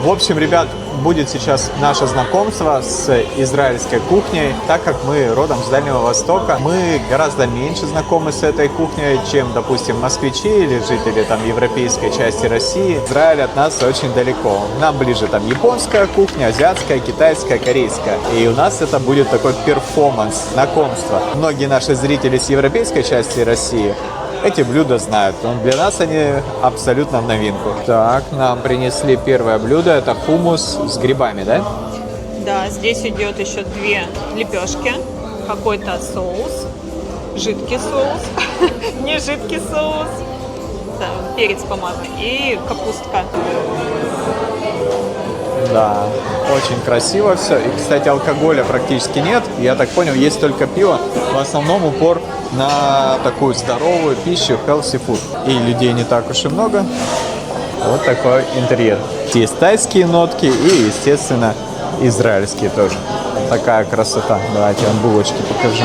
S2: В общем, ребят, будет сейчас наше знакомство с израильской кухней. Так как мы родом с Дальнего Востока, мы гораздо меньше знакомы с этой кухней, чем, допустим, москвичи или жители там европейской части России. Израиль от нас очень далеко. Нам ближе там японская кухня, азиатская, китайская, корейская. И у нас это будет такой перформанс, знакомство. Многие наши зрители с европейской части России эти блюда знают. Но для нас они абсолютно в новинку. Так, нам принесли первое блюдо. Это хумус с грибами, да?
S3: Да, здесь идет еще 2 лепешки, какой-то соус, жидкий соус, не жидкий соус, перец помадный и капустка.
S2: Да, очень красиво все. И, кстати, алкоголя практически нет. Я так понял, есть только пиво. В основном упор на такую здоровую пищу, healthy food. И людей не так уж и много. Вот такой интерьер. Есть тайские нотки и, естественно, израильские тоже. Такая красота. Давайте вам булочки покажу.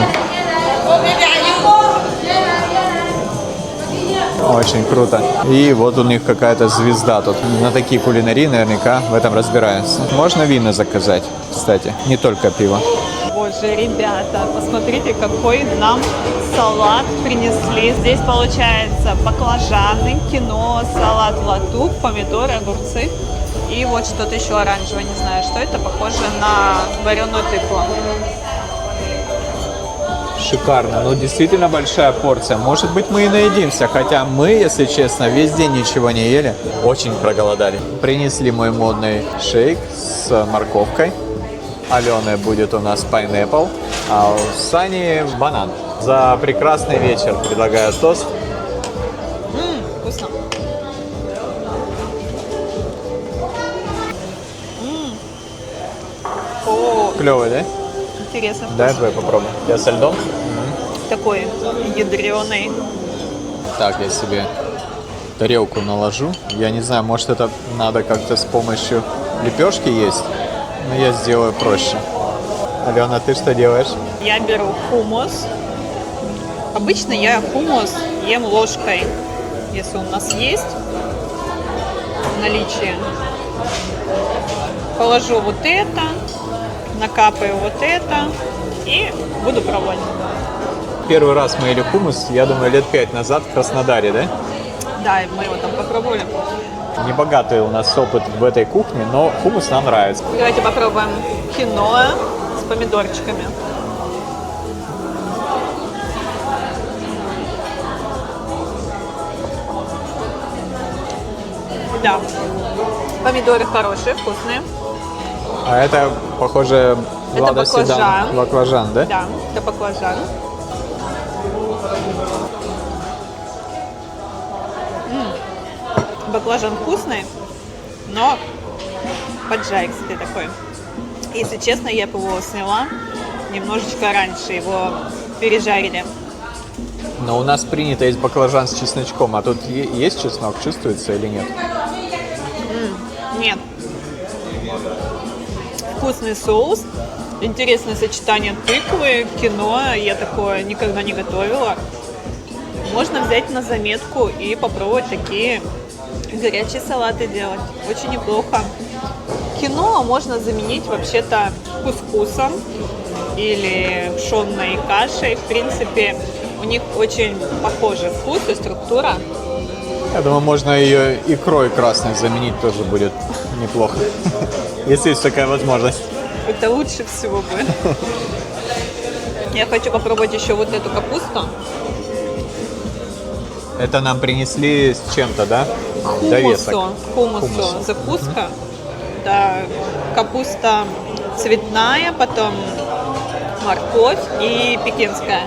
S2: Очень круто. И вот у них какая-то звезда тут. На такие кулинарии наверняка в этом разбираются. Можно вина заказать, кстати, не только пиво.
S3: Боже, ребята, посмотрите, какой нам салат принесли. Здесь получается баклажаны, кино, салат латук, помидоры, огурцы. И вот что-то еще оранжевое, не знаю, что это, похоже на вареную тыкву.
S2: Шикарно, ну действительно большая порция. Может быть, мы и наедимся, хотя мы, если честно, весь день ничего не ели. Очень проголодали. Принесли мой модный шейк с морковкой. Алены будет у нас pineapple, а у Сани банан. За прекрасный вечер предлагаю тост.
S3: Вкусно. О,
S2: Клевый, да?
S3: интересно.
S2: Дай я попробую. Я со льдом.
S3: Такой ядреный.
S2: Так, я себе тарелку наложу. Я не знаю, может это надо как-то с помощью лепешки есть, но я сделаю проще. Алена, ты что делаешь?
S3: Я беру хумус. Обычно я хумус ем ложкой, если у нас есть в наличии. Положу вот это, накапаю вот это и буду пробовать.
S2: Первый раз мы ели хумус, я думаю, лет 5 назад в Краснодаре, да?
S3: Да, и мы его там попробовали.
S2: Небогатый у нас опыт в этой кухне, но хумус нам нравится.
S3: Давайте попробуем киноа с помидорчиками. Да, помидоры хорошие, вкусные.
S2: А это, похоже,
S3: Это баклажан.
S2: Баклажан, да?
S3: Да, это баклажан. Баклажан вкусный, но поджаристый такой. Если честно, я бы его сняла немножечко раньше, его пережарили.
S2: Но у нас принято есть баклажан с чесночком, а тут есть чеснок, чувствуется или нет?
S3: Нет. Вкусный соус, интересное сочетание тыквы, киноа. Я такое никогда не готовила. Можно взять на заметку и попробовать такие горячие салаты делать. Очень неплохо. Киноа можно заменить вообще-то кускусом или пшенной кашей. В принципе, у них очень похожий вкус и структура.
S2: Я думаю, можно ее икрой красной заменить, тоже будет неплохо. Если есть такая возможность.
S3: Это лучше всего бы. Я хочу попробовать еще вот эту капусту.
S2: Это нам принесли с чем-то, да? Довесок.
S3: Хумусу. Закуска. Да, капуста цветная, потом морковь и пекинская.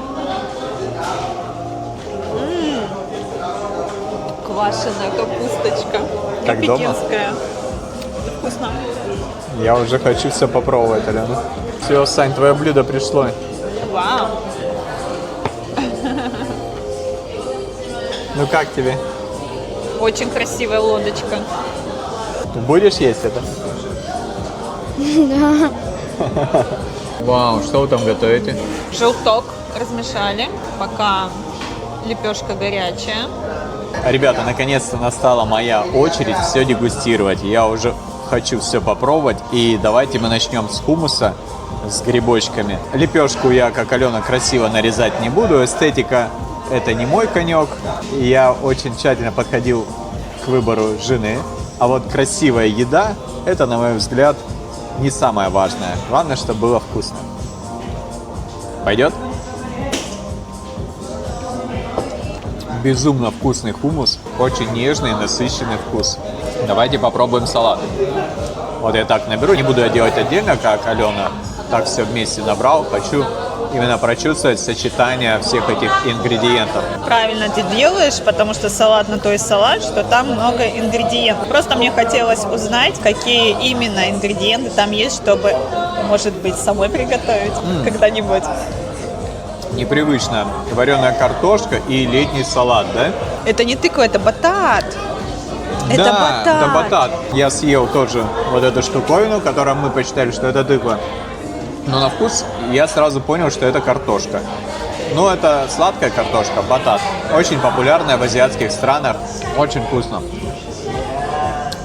S3: Квашеная капусточка.
S2: Как
S3: и
S2: дома?
S3: пекинская. Вкусно.
S2: Я уже хочу все попробовать, Алена. Все, Сань, твое блюдо пришло.
S3: Вау.
S2: Ну как тебе?
S3: Очень красивая лодочка.
S2: Ты будешь есть это?
S5: Да.
S2: Вау, что вы там готовите?
S3: Желток размешали, пока лепешка горячая.
S2: Ребята, наконец-то настала моя очередь все дегустировать. Я уже хочу все попробовать. И давайте мы начнем с хумуса, с грибочками. Лепешку я, как Алена, красиво нарезать не буду. Эстетика – это не мой конек. Я очень тщательно подходил к выбору жены. А вот красивая еда – это, на мой взгляд, не самое важное. Главное, чтобы было вкусно. Пойдет? Безумно вкусный хумус, очень нежный, насыщенный вкус. Давайте попробуем салат. Вот я так наберу, не буду я делать отдельно, как Алена, так все вместе набрал. Хочу именно прочувствовать сочетание всех этих ингредиентов.
S3: Правильно ты делаешь, потому что салат на то и салат, что там много ингредиентов. Просто мне хотелось узнать, какие именно ингредиенты там есть, чтобы, может быть, самой приготовить когда-нибудь.
S2: Непривычно. Вареная картошка и летний салат, да?
S3: Это не тыква, это батат. Это
S2: Да,
S3: батат.
S2: это батат. Я съел тоже вот эту штуковину, которую мы посчитали, что это тыква. Но на вкус я сразу понял, что это картошка. Ну, это сладкая картошка, батат. Очень популярная в азиатских странах. Очень вкусно.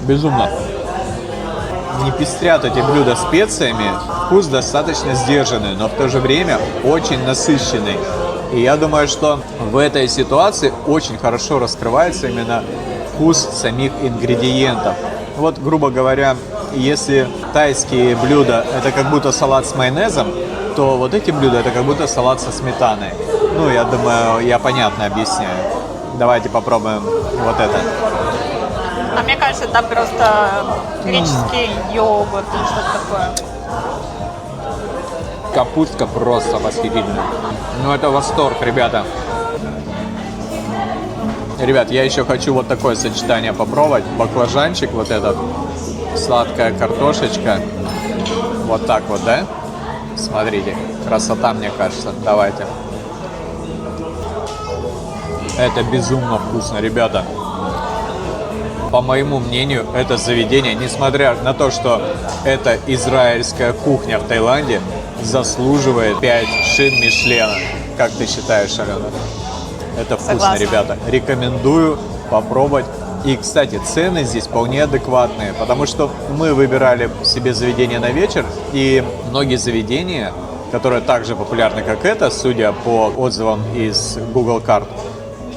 S2: Безумно. Не пестрят эти блюда специями. Вкус достаточно сдержанный, но в то же время очень насыщенный. И я думаю, что в этой ситуации очень хорошо раскрывается именно вкус самих ингредиентов. Вот, грубо говоря, если тайские блюда – это как будто салат с майонезом, то вот эти блюда – это как будто салат со сметаной. Ну, я думаю, я понятно объясняю. Давайте попробуем вот это.
S3: А мне кажется, там просто греческий йогурт или что-то такое.
S2: Капустка просто восхитительная. Ну, это восторг, ребята. Ребят, я еще хочу вот такое сочетание попробовать. Баклажанчик вот этот, сладкая картошечка. Вот так вот, да? Смотрите, красота, мне кажется. Давайте. Это безумно вкусно, ребята. По моему мнению, это заведение, несмотря на то, что это израильская кухня в Таиланде, заслуживает 5 шин Мишлена. Как ты считаешь, Алена? Это вкусно,
S3: Согласна.
S2: ребята. Рекомендую попробовать. И, кстати, цены здесь вполне адекватные, потому что мы выбирали себе заведение на вечер, и многие заведения, которые так же популярны, как это, судя по отзывам из Google карт,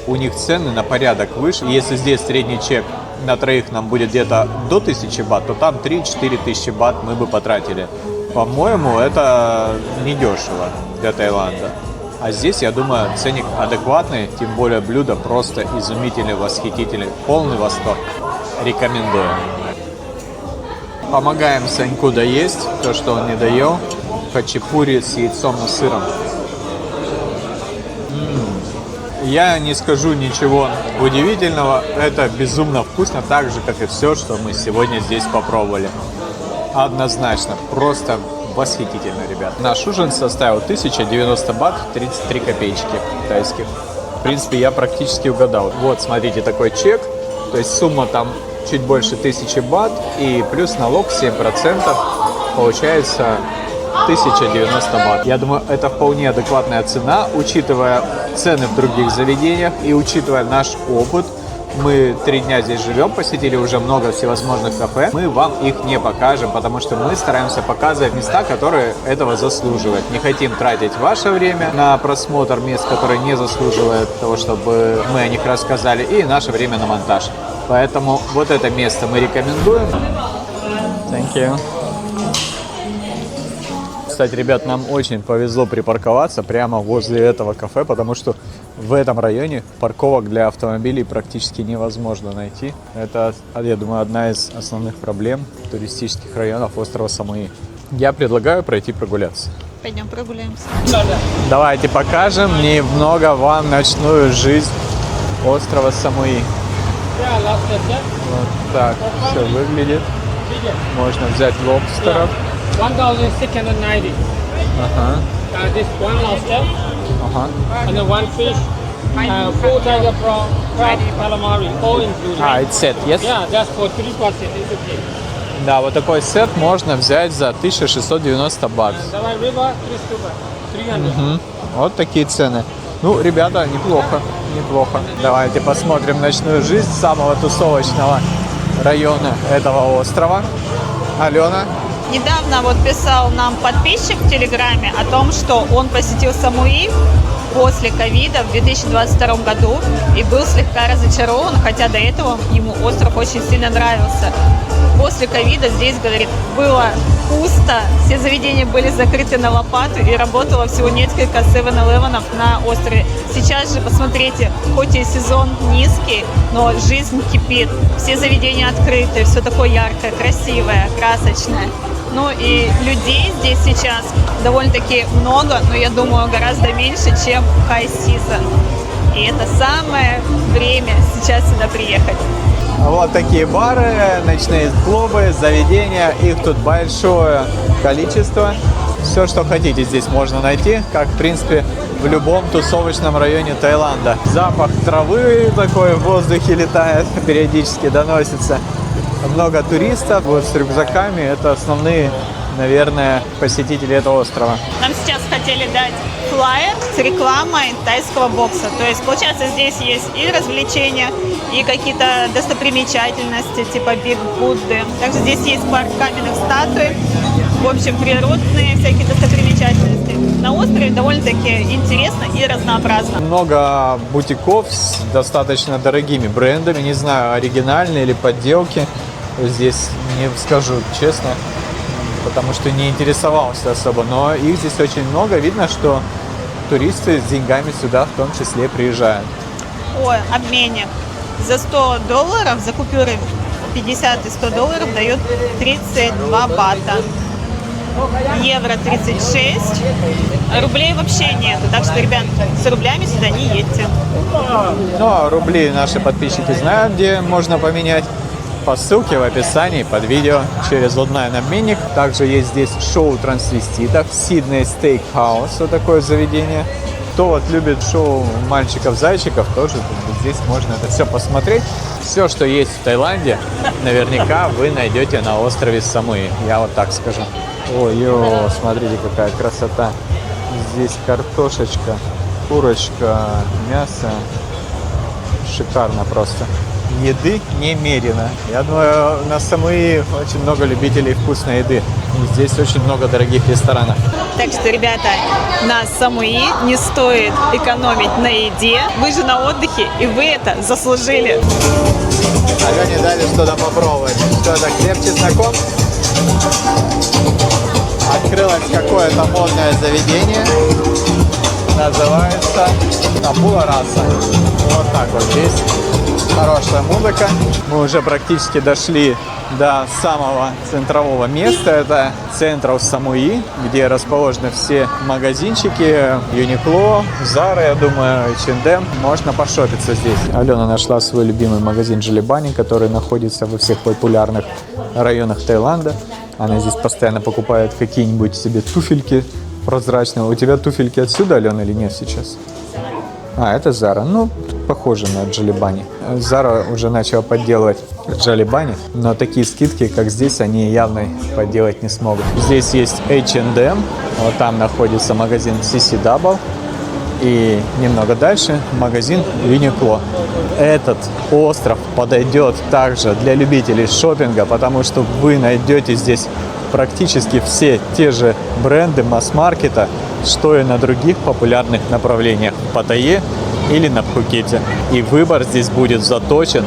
S2: у них цены на порядок выше. Если здесь средний чек на троих нам будет где-то до 1000 бат, то там 3-4 тысячи бат мы бы потратили. По-моему, это недешево для Таиланда. А здесь, я думаю, ценник адекватный, тем более блюдо просто изумительный, восхитительный, полный восторг. Рекомендую. Помогаем Саньку доесть то, что он не доел. Хачапури с яйцом и сыром. Я не скажу ничего удивительного. Это безумно вкусно, так же, как и все, что мы сегодня здесь попробовали. Однозначно, просто восхитительно, ребят. Наш ужин составил 1090 бат, 33 копеечки тайских. В принципе, я практически угадал. Вот, смотрите, такой чек. То есть сумма там чуть больше 1000 бат и плюс налог 7%. Получается 1090 бат. Я думаю, это вполне адекватная цена, учитывая цены в других заведениях и учитывая наш опыт. Мы 3 дня здесь живем, посетили уже много всевозможных кафе. Мы вам их не покажем, потому что мы стараемся показывать места, которые этого заслуживают. Не хотим тратить ваше время на просмотр мест, которые не заслуживают того, чтобы мы о них рассказали, и наше время на монтаж. Поэтому вот это место мы рекомендуем. Thank you. Кстати, ребят, нам очень повезло припарковаться прямо возле этого кафе, потому что в этом районе парковок для автомобилей практически невозможно найти. Это, я думаю, одна из основных проблем туристических районов острова Самуи. Я предлагаю пройти прогуляться.
S3: Пойдем прогуляемся.
S2: Давайте покажем немного вам ночную жизнь острова Самуи. Вот так все выглядит. Можно взять лобстеров.
S6: 1,690.
S2: Ага,
S6: This one lobster
S2: ага.
S6: and then one fish. Full tiger prawn, crab, calamari, all included.
S2: It's set, yes?
S6: Yeah, just for 3 person. It's okay.
S2: Да, вот такой сет можно взять за 1690 бат.
S6: Давай рыба, 300.
S2: Вот такие цены. Ну, ребята, неплохо, неплохо. Давайте посмотрим ночную жизнь самого тусовочного района этого острова. Алена.
S3: Недавно вот писал нам подписчик в Телеграме о том, что он посетил Самуи после ковида в 2022 году и был слегка разочарован, хотя до этого ему остров очень сильно нравился. После ковида здесь, говорит, было пусто, все заведения были закрыты на лопату и работало всего несколько 7-Eleven'ов на острове. Сейчас же, посмотрите, хоть и сезон низкий, но жизнь кипит, все заведения открыты, все такое яркое, красивое, красочное. Ну и людей здесь сейчас довольно-таки много, но я думаю, гораздо меньше, чем в high season. И это самое время сейчас сюда приехать.
S2: Вот такие бары, ночные клубы, заведения. Их тут большое количество. Все, что хотите, здесь можно найти, как, в принципе, в любом тусовочном районе Таиланда. Запах травы такой в воздухе летает, периодически доносится. Много туристов вот с рюкзаками. Это основные, наверное, посетители этого острова.
S3: Нам сейчас хотели дать флаер с рекламой тайского бокса. То есть, получается, здесь есть и развлечения, и какие-то достопримечательности, типа Биг Будды. Также здесь есть парк каменных статуй. В общем, природные всякие достопримечательности. На острове довольно-таки интересно и разнообразно.
S2: Много бутиков с достаточно дорогими брендами. Не знаю, оригинальные или подделки. Здесь не скажу честно, потому что не интересовался особо. Но их здесь очень много. Видно, что туристы с деньгами сюда в том числе приезжают.
S3: Ой, обменник. За $100, за купюры 50 и $100 дают 32 бата. Евро 36, рублей вообще нету. Так что, ребят, с рублями сюда не едьте.
S2: Ну, а рубли наши подписчики знают, где можно поменять. По ссылке в описании под видео через онлайн-обменник. Также есть здесь шоу трансвеститов, Сидней Стейкхаус, вот такое заведение. Кто вот любит шоу мальчиков-зайчиков, тоже здесь можно это все посмотреть. Все, что есть в Таиланде, наверняка вы найдете на острове Самуи. Я вот так скажу. Ой-ё, смотрите, какая красота. Здесь картошечка, курочка, мясо. Шикарно просто. Еды немерено. Я думаю, на Самуи очень много любителей вкусной еды. И здесь очень много дорогих ресторанов.
S3: Так что, ребята, на Самуи не стоит экономить на еде. Вы же на отдыхе, и вы это заслужили.
S2: Алене дали что-то попробовать. Что это, хлеб с чесноком? Открылось какое-то модное заведение. Называется Табула Раса. Вот так вот здесь. Хорошая музыка. Мы уже практически дошли до самого центрового места. Это центр Самуи, где расположены все магазинчики. Uniqlo, Zara, я думаю, H&M. Можно пошопиться здесь. Алена нашла свой любимый магазин Джалибани, который находится во всех популярных районах Таиланда. Она здесь постоянно покупает какие-нибудь себе туфельки прозрачные. У тебя туфельки отсюда, Алена, или нет сейчас? Это Zara. Ну, похоже на Джалибани. Zara уже начала подделывать Джалибани, но такие скидки, как здесь, они явно подделать не смогут. Здесь есть H&M, вот там находится магазин CC Double, и немного дальше магазин Uniqlo. Этот остров подойдет также для любителей шопинга, потому что вы найдете здесь практически все те же бренды масс-маркета, что и на других популярных направлениях в Паттайе или на Пхукете. И выбор здесь будет заточен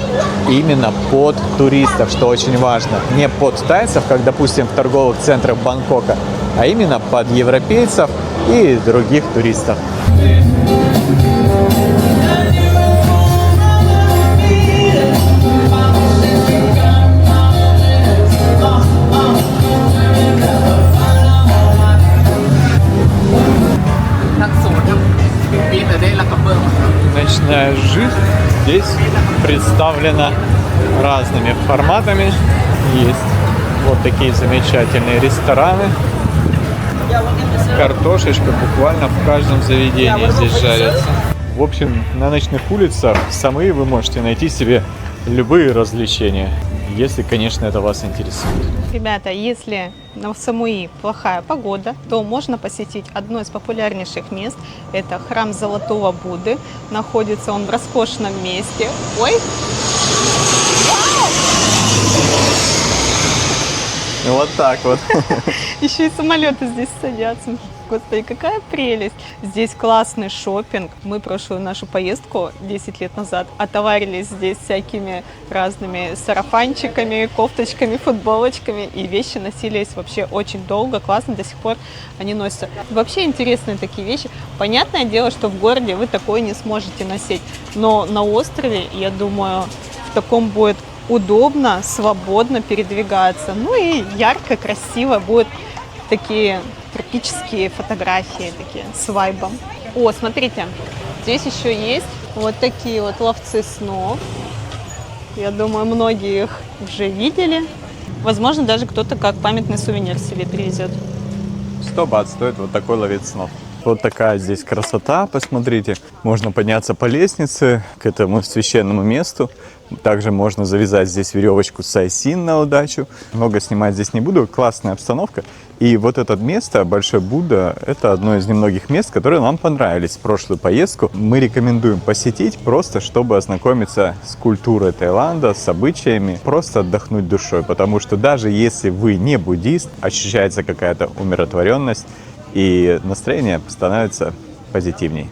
S2: именно под туристов, что очень важно. Не под тайцев, как, допустим, в торговых центрах Бангкока, а именно под европейцев и других туристов. Ночная жизнь здесь представлена разными форматами. Есть вот такие замечательные рестораны. Картошечка буквально в каждом заведении здесь жарится. В общем, на ночных улицах в Самуи вы можете найти себе любые развлечения, если, конечно, это вас интересует.
S3: Ребята, если на Самуи плохая погода, то можно посетить одно из популярнейших мест. Это храм Золотого Будды. Находится он в роскошном месте. Ой!
S2: Вот так вот.
S3: Еще и самолеты здесь садятся. Господи, какая прелесть. Здесь классный шопинг. Мы прошлую нашу поездку 10 лет назад отоварились здесь всякими разными сарафанчиками, кофточками, футболочками. И вещи носились вообще очень долго, классно, до сих пор они носятся. Вообще интересные такие вещи. Понятное дело, что в городе вы такое не сможете носить. Но на острове, я думаю, в таком будет удобно, свободно передвигаться. Ну и ярко, красиво будут такие тропические фотографии такие с вайбом. О, смотрите, здесь еще есть вот такие вот ловцы снов. Я думаю, многие их уже видели. Возможно, даже кто-то как памятный сувенир себе привезет.
S2: 100 бат стоит вот такой ловец снов. Вот такая здесь красота, посмотрите. Можно подняться по лестнице к этому священному месту. Также можно завязать здесь веревочку сайсин на удачу. Много снимать здесь не буду, классная обстановка. И вот это место, Большой Будда, это одно из немногих мест, которые нам понравились в прошлую поездку. Мы рекомендуем посетить просто, чтобы ознакомиться с культурой Таиланда, с обычаями, просто отдохнуть душой. Потому что даже если вы не буддист, ощущается какая-то умиротворенность, и настроение становится позитивней.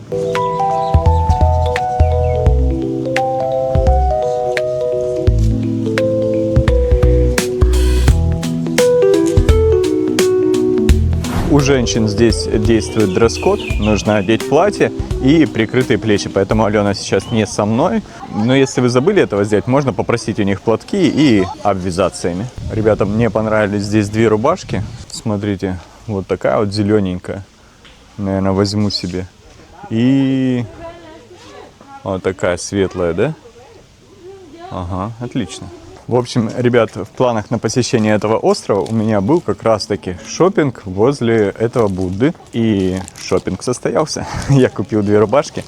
S2: У женщин здесь действует дресс-код, нужно одеть платье и прикрытые плечи, поэтому Алена сейчас не со мной. Но если вы забыли этого сделать, можно попросить у них платки и обвязаться ими. Ребята, мне понравились здесь две рубашки, смотрите. Вот такая вот зелененькая. Наверное, возьму себе. И вот такая светлая, да? Ага, отлично. В общем, ребят, в планах на посещение этого острова у меня был как раз-таки шопинг возле этого Будды. И шопинг состоялся. Я купил две рубашки.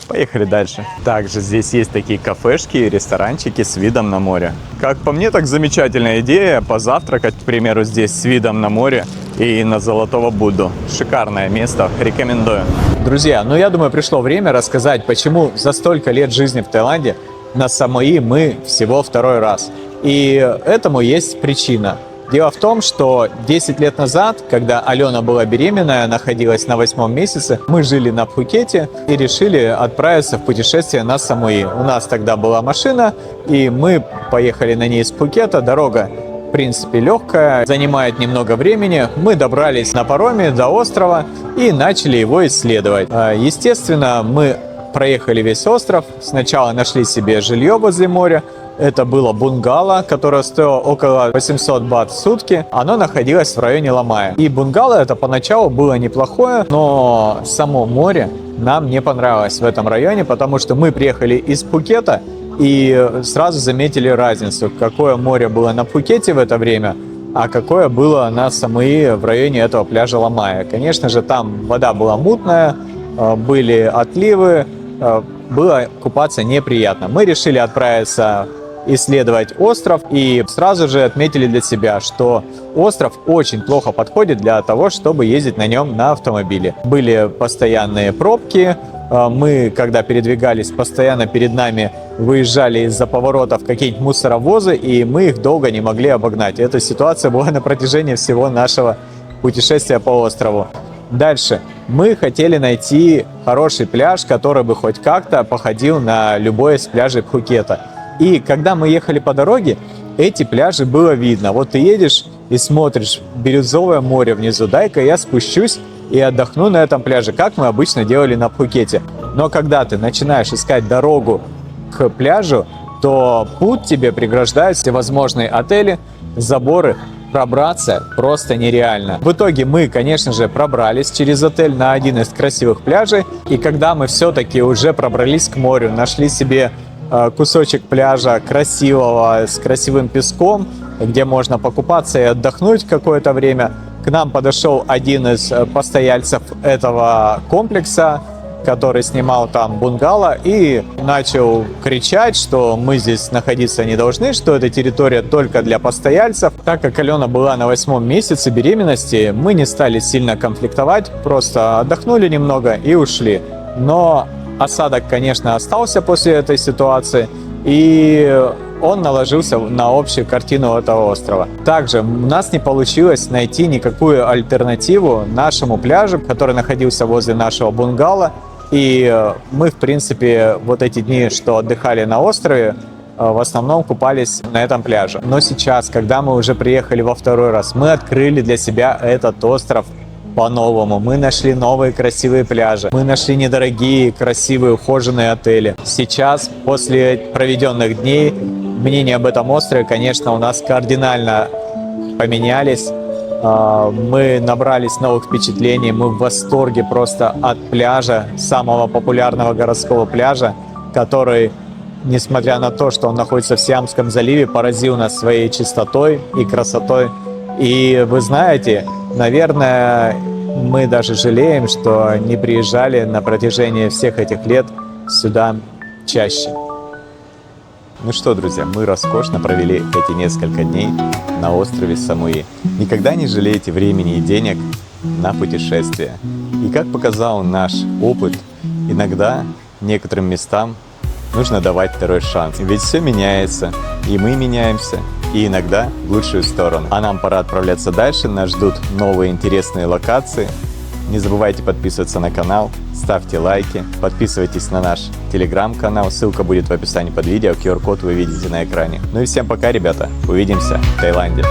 S2: Поехали дальше. Также здесь есть такие кафешки и ресторанчики с видом на море. Как по мне, так замечательная идея позавтракать, к примеру, здесь с видом на море и на Золотого Будду. Шикарное место, рекомендую. Друзья, ну я думаю, пришло время рассказать, почему за столько лет жизни в Таиланде на Самуи мы всего второй раз. И этому есть причина. Дело в том, что 10 лет назад, когда Алена была беременная, находилась на 8-м месяце, мы жили на Пхукете и решили отправиться в путешествие на Самуи. У нас тогда была машина, и мы поехали на ней с Пхукета. Дорога, в принципе, легкая, занимает немного времени. Мы добрались на пароме до острова и начали его исследовать. Естественно, мы проехали весь остров. Сначала нашли себе жилье возле моря. Это было бунгало, которое стоило около 800 бат в сутки. Оно находилось в районе Ламая. И бунгало это поначалу было неплохое, но само море нам не понравилось в этом районе, потому что мы приехали из Пхукета и сразу заметили разницу, какое море было на Пхукете в это время, а какое было на Самуи в районе этого пляжа Ламая. Конечно же, там вода была мутная, были отливы, было купаться неприятно. Мы решили отправиться исследовать остров и сразу же отметили для себя, что остров очень плохо подходит для того, чтобы ездить на нем на автомобиле. Были постоянные пробки, мы, когда передвигались, постоянно перед нами выезжали из-за поворотов какие-нибудь мусоровозы, и мы их долго не могли обогнать. Эта ситуация была на протяжении всего нашего путешествия по острову. Дальше. Мы хотели найти хороший пляж, который бы хоть как-то походил на любой из пляжей Пхукета. И когда мы ехали по дороге, эти пляжи было видно. Вот ты едешь и смотришь бирюзовое море внизу. Дай-ка я спущусь и отдохну на этом пляже, как мы обычно делали на Пхукете. Но когда ты начинаешь искать дорогу к пляжу, то путь тебе преграждают всевозможные отели, заборы пробраться просто нереально. В итоге мы, конечно же, пробрались через отель на один из красивых пляжей. И когда мы все-таки уже пробрались к морю, нашли себе кусочек пляжа красивого, с красивым песком, где можно покупаться и отдохнуть какое-то время, к нам подошел один из постояльцев этого комплекса, который снимал там бунгало, и начал кричать, что мы здесь находиться не должны, что эта территория только для постояльцев. Так как Алена была на 8-м месяце беременности, мы не стали сильно конфликтовать, просто отдохнули немного и ушли. Но осадок, конечно, остался после этой ситуации, и он наложился на общую картину этого острова. Также у нас не получилось найти никакую альтернативу нашему пляжу, который находился возле нашего бунгало. И мы, в принципе, вот эти дни, что отдыхали на острове, в основном купались на этом пляже. Но сейчас, когда мы уже приехали во второй раз, мы открыли для себя этот остров по-новому. Мы нашли новые красивые пляжи. Мы нашли недорогие, красивые, ухоженные отели. Сейчас, после проведенных дней, мнения об этом острове, конечно, у нас кардинально поменялись. Мы набрались новых впечатлений, мы в восторге просто от пляжа, самого популярного городского пляжа, который, несмотря на то, что он находится в Сиамском заливе, поразил нас своей чистотой и красотой. И вы знаете, наверное, мы даже жалеем, что не приезжали на протяжении всех этих лет сюда чаще. Ну что, друзья, мы роскошно провели эти несколько дней на острове Самуи. Никогда не жалейте времени и денег на путешествия. И как показал наш опыт, иногда некоторым местам нужно давать второй шанс. Ведь все меняется, и мы меняемся, и иногда в лучшую сторону. А нам пора отправляться дальше, нас ждут новые интересные локации. Не забывайте подписываться на канал, ставьте лайки, подписывайтесь на наш телеграм-канал, ссылка будет в описании под видео, QR-код вы видите на экране. Ну и всем пока, ребята, увидимся в Таиланде.